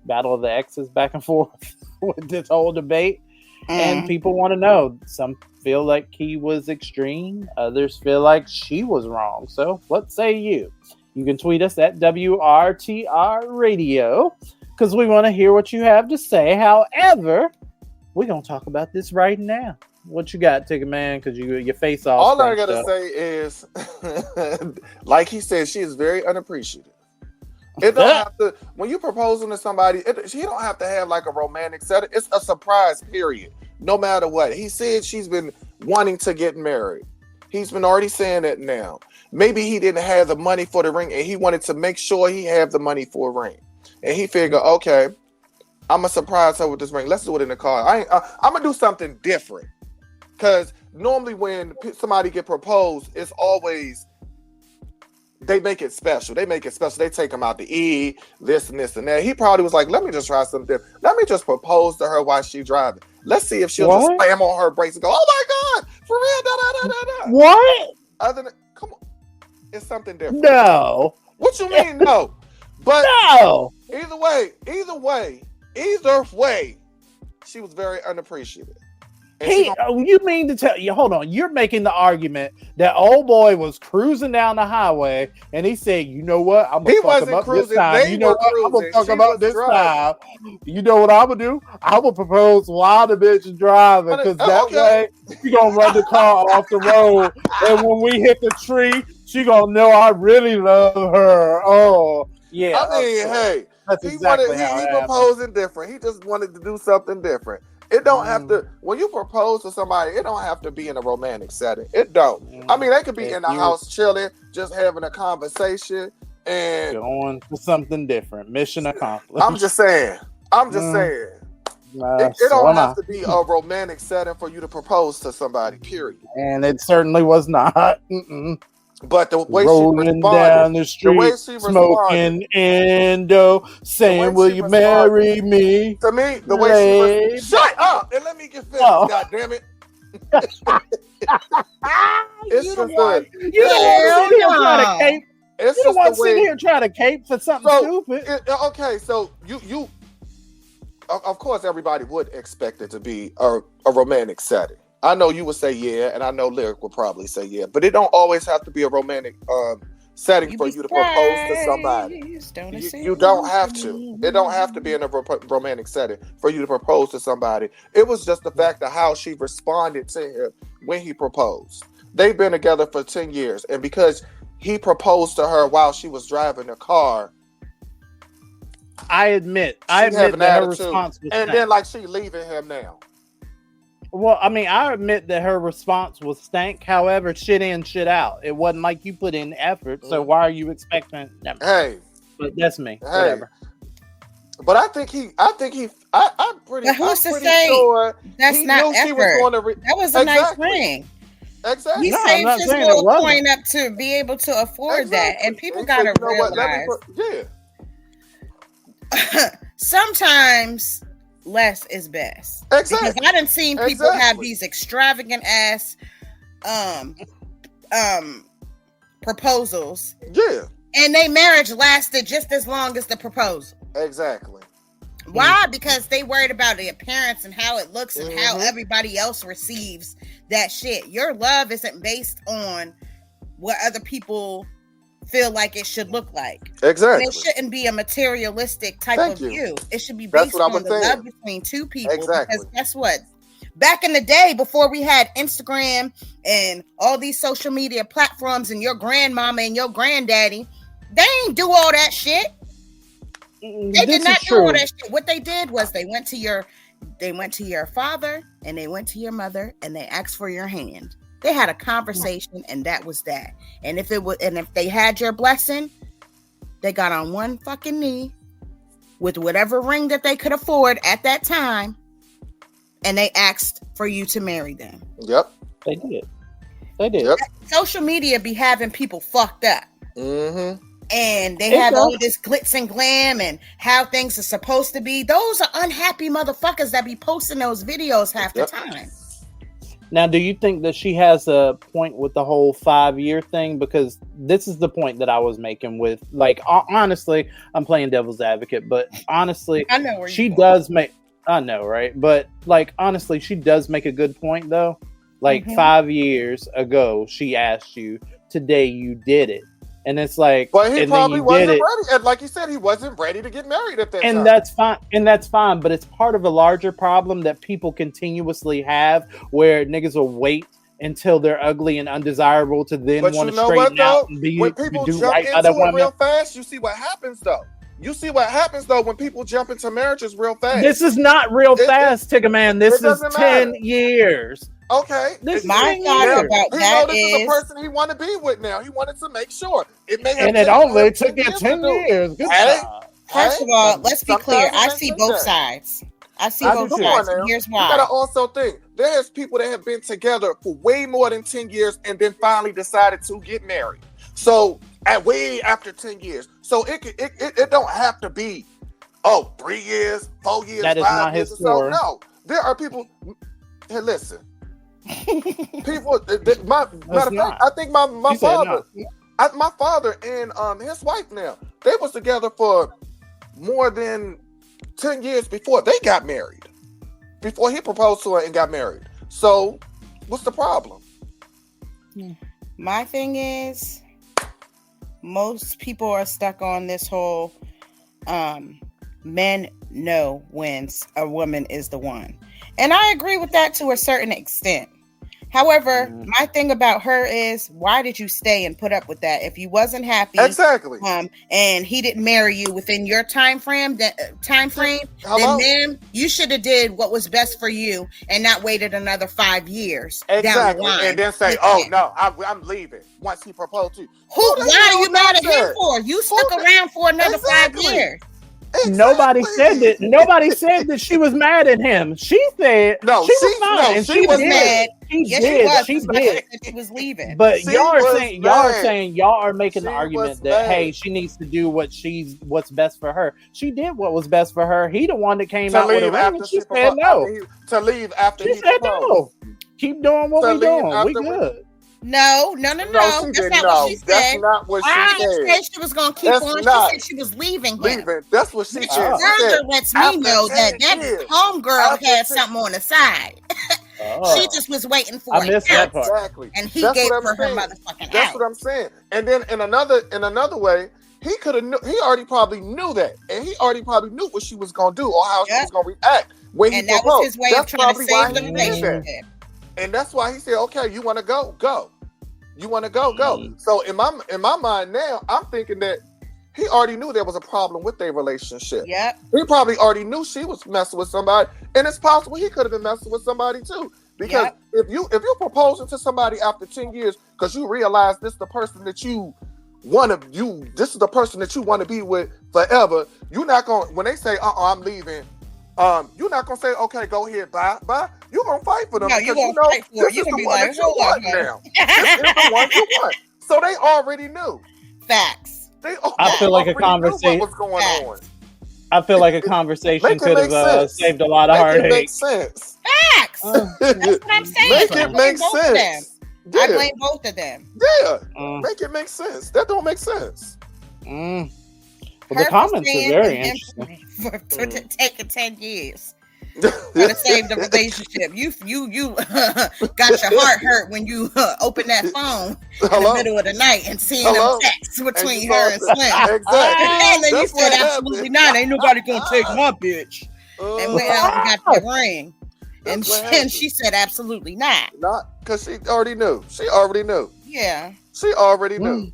Battle of the X's back and forth with this whole debate. And people want to know. Some feel like he was extreme. Others feel like she was wrong. So what say you? You can tweet us at WRTR Radio because we want to hear what you have to say. However, we're going to talk about this right now. What you got, Ticket Man? Because your face all I gotta up. say is, like he said, she is very unappreciative. It don't have to, when you proposing to somebody, she don't have to have like a romantic setting. It's a surprise, period. No matter what. He said she's been wanting to get married. He's been already saying that now. Maybe he didn't have the money for the ring and he wanted to make sure he had the money for a ring. And he figured, okay, I'm going to surprise her with this ring. Let's do it in the car. I'm going to do something different. Because normally when somebody get proposed, it's always, they make it special. They take them out to eat, this and this and that. He probably was like, let me just try something different. Let me just propose to her while she's driving. Let's see if she'll just slam on her brakes and go, oh my God, for real, da. What? Other than, come on, it's something different. No. What you mean, no? But no. Either way, she was very unappreciative. You mean to tell you? Hold on, you're making the argument that old boy was cruising down the highway and he said, "You know what? I'm gonna fuck him up this time. You know what? I'm gonna fuck him up this time. You know what I'm gonna do? I'm gonna propose while the bitch is driving because that way she gonna run the car off the road, and when we hit the tree, she gonna know I really love her. Oh yeah. I mean, hey, that's he proposing different. He just wanted to do something different. It don't have to, when you propose to somebody, it don't have to be in a romantic setting. It don't. I mean, they could be in the house chilling, just having a conversation and going for something different. Mission accomplished. I'm just saying. It don't have to be a romantic setting for you to propose to somebody, period. And it certainly was not. Mm-mm. But the way rolling she responded, down the street, smoking Indo, saying, "Will you marry me?" To me, the way she shut up and let me get finished. God damn it! It's just good. You don't want to cape. You don't want to sit here trying to cape for something stupid. Okay, so you, of course, everybody would expect it to be a romantic setting. I know you would say yeah, and I know Lyric would probably say yeah, but it don't always have to be a romantic setting for you to propose to somebody. You don't have to. It don't have to be in a romantic setting for you to propose to somebody. It was just the fact of how she responded to him when he proposed. They've been together for 10 years, and because he proposed to her while she was driving the car, I admit that her response was and then like she leaving him now. Well, I mean, I admit that her response was stank. However, shit in, shit out. It wasn't like you put in effort. So why are you expecting? Hey, but that's me. Hey. Whatever. But I'm pretty sure that's not effort. That was a nice ring. Exactly. He saved his little coin up to be able to afford that, and people gotta realize. Sometimes less is best. Exactly. Because I done seen people have these extravagant ass proposals. Yeah. And their marriage lasted just as long as the proposal. Exactly. Why? Because they worried about the appearance and how it looks and how everybody else receives that shit. Your love isn't based on what other people feel like it should look like. Exactly. And it shouldn't be a materialistic type of view. It should be based on the love between two people. Exactly. Because guess what? Back in the day, before we had Instagram and all these social media platforms and your grandmama and your granddaddy, they ain't do all that shit. They did not do all that shit. What they did was they went to your father and they went to your mother and they asked for your hand. They had a conversation and that was that. And if they had your blessing, they got on one fucking knee with whatever ring that they could afford at that time, and they asked for you to marry them. Yep. They did. Yep. Social media be having people fucked up. Mm-hmm. And they have all this glitz and glam and how things are supposed to be. Those are unhappy motherfuckers that be posting those videos half the time. Now, do you think that she has a point with the whole 5-year thing? Because this is the point that I was making with, like, honestly, I'm playing devil's advocate, but honestly, I know where she does make, I know, right? But, like, honestly, she does make a good point, though. Like, 5 years ago, she asked you, today you did it. And it's like, but he and probably then wasn't ready. And like you said, he wasn't ready to get married at that time. And that's fine. And that's fine. But it's part of a larger problem that people continuously have, where niggas will wait until they're ugly and undesirable to then want to straighten out and when people do jump right into by the it woman. real fast, you see what happens though. When people jump into marriages real fast. This is not real fast, Tigger Man. This is 10 years. Okay. My thought about that is the person he wanted to be with now. He wanted to make sure. It may have and it only took you 10 years. Good job. First of all, let's be clear. I see both sides. I see both sides. And here's why. You gotta also think there's people that have been together for way more than 10 years and then finally decided to get married. So way after 10 years. So it don't have to be 3 years, 4 years, that is 5 not years his or so. story. No, there are people. Hey, listen. People. Matter of fact, I think my father and his wife now, they was together for more than 10 years before they got married. Before he proposed to her and got married. So, what's the problem? My thing is, most people are stuck on this whole men know when a woman is the one. And I agree with that to a certain extent. However, my thing about her is, why did you stay and put up with that if you wasn't happy? Exactly. And he didn't marry you within your time frame. Then you should have did what was best for you and not waited another 5 years. Exactly. Down the line. And then say, "Oh no, I'm leaving." Once he proposed to you, why are you mad at him for? You stuck around for another 5 years. Exactly. Nobody said that. Nobody said that she was mad at him. She said she was mad, and she was mad. She did. She was leaving. But y'all are making the argument that hey, she needs to do what's best for her. She did what was best for her. He the one that came out with a ring, and she said no. To leave after she said no. Keep doing what we doing. We good. No. That's not what she said. That's not what she said. She was going to keep on. She said she was leaving him. That's what she said. Further lets me know that homegirl had something on the side. She just was waiting for I missed that part. Exactly. And he gave her motherfucking That's what I'm saying. And then in another way, he already probably knew that. And he already probably knew what she was going to do or how she was going to react when he proposed. And that was his way of trying to save the relationship. And that's why he said, okay, you want to go? Go. You want to go? Go. So in my mind now, I'm thinking that he already knew there was a problem with their relationship. Yep. He probably already knew she was messing with somebody. And it's possible he could have been messing with somebody too. Because if you're proposing to somebody after 10 years, because you realize this is the person that you this is the person that you want to be with forever, you're not going, when they say, I'm leaving, you're not going to say, okay, go ahead, bye. You're going to fight for them. No, you're going to fight for it. You're going to be like, hold on now. This is the one you want. So they already knew. Facts. I feel like a conversation. What was going on? I feel like a conversation could have saved a lot of heartache. Make it make sense. Facts. That's what I'm saying. Make it make sense. Yeah. I blame both of them. Yeah. Make it make sense. That don't make sense. Well, the comments are very interesting. For taking 10 years. To save the relationship. You got your heart hurt when you open that phone in the middle of the night and seeing them texts between her and Slim. Exactly. And then you said absolutely not. Ain't nobody gonna take my bitch. And went out and got the ring. And she said absolutely not. Not because she already knew. Yeah. She already knew.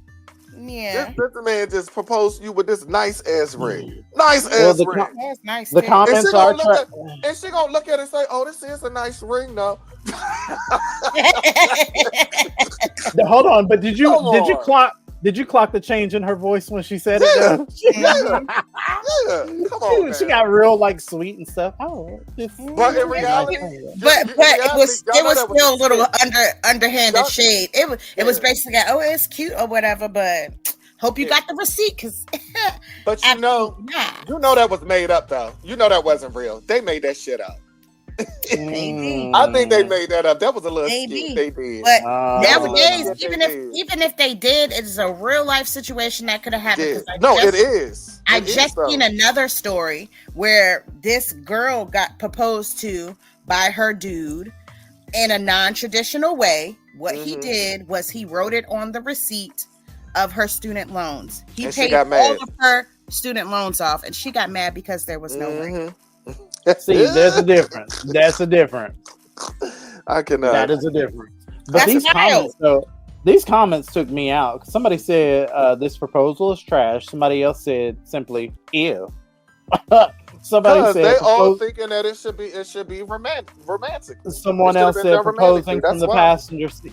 Yeah. This man just proposed to you with this nice ass ring. Nice ass ring. That's nice. The comments are and she gonna look at it and say, "Oh, this is a nice ring, though." Hold on, but did you clock the change in her voice when she said it? Yeah. Come on, she got real sweet and stuff. But in reality, it was still a little underhanded shade. It was basically, it's cute or whatever, but hope you got the receipt because. But you know that was made up though. You know that wasn't real. They made that shit up. Maybe. I think they made that up. That was a little skit they did. But nowadays, even if they did, it's a real life situation that could have happened. It is. I just seen another story where this girl got proposed to by her dude in a non-traditional way. What he did was he wrote it on the receipt of her student loans. He And she paid got all mad. of her student loans off, and she got mad because there was no ring. See, there's a difference. That's a difference. I cannot. That is a difference. But That's these wild. comments, though, these comments took me out. Somebody said this proposal is trash. Somebody else said simply, ew. Somebody Because said they all thinking that it should be romantic. Someone It else should've been said done romantically. proposing from That's the why. passenger seat.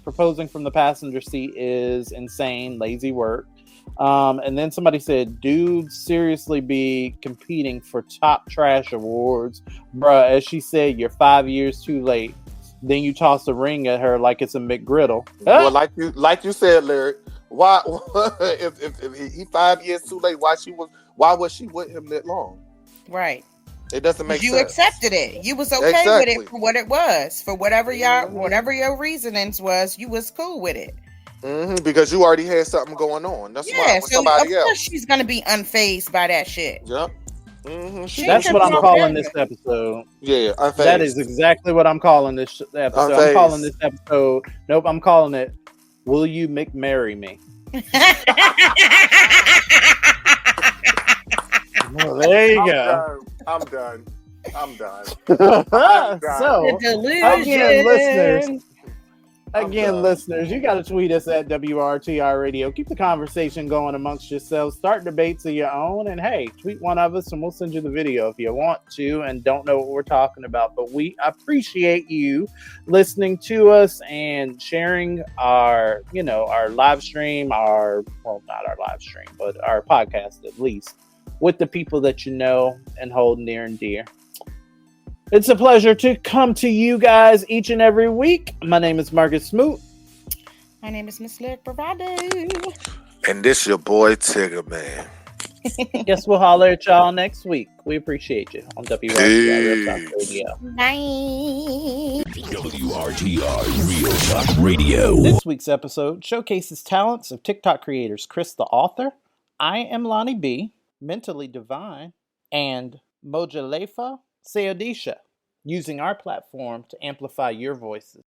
Proposing from the passenger seat is insane, lazy work. And then somebody said, "Dudes seriously be competing for top trash awards, bruh." As she said, "You're 5 years too late." Then you toss a ring at her like it's a McGriddle. Well, like you said, Larry. Why? if he 5 years too late, why was she with him that long? Right. It doesn't make You sense. accepted it. You was okay with it for what it was. For whatever your reasonings was, you was cool with it. Because you already had something going on. That's why with So somebody of course else. she's gonna be unfazed by that shit. Yep. That's what I'm calling this episode. Yeah, unfazed. That is exactly what I'm calling this episode. Unfazed. I'm calling this episode. Nope, I'm calling it. Will You McMarry Me? Well, there you go. I'm done. So, again, listeners, you got to tweet us at WRTR Radio. Keep the conversation going amongst yourselves. Start debates of your own. And hey, tweet one of us and we'll send you the video if you want to and don't know what we're talking about. But we appreciate you listening to us and sharing our live stream, not our live stream, but our podcast at least, with the people that you know and hold near and dear. It's a pleasure to come to you guys each and every week. My name is Margaret Smoot. My name is Miss Lyric Bravado. And this your boy Tigger Man. Guess we'll holler at y'all next week. We appreciate you on WRTR Real Talk Radio. Bye. WRTR Real Talk Radio. This week's episode showcases talents of TikTok creators Chris the Author, I Am Lonnie B, Mentally Divine, and Mojalefa Sayodisha, using our platform to amplify your voices.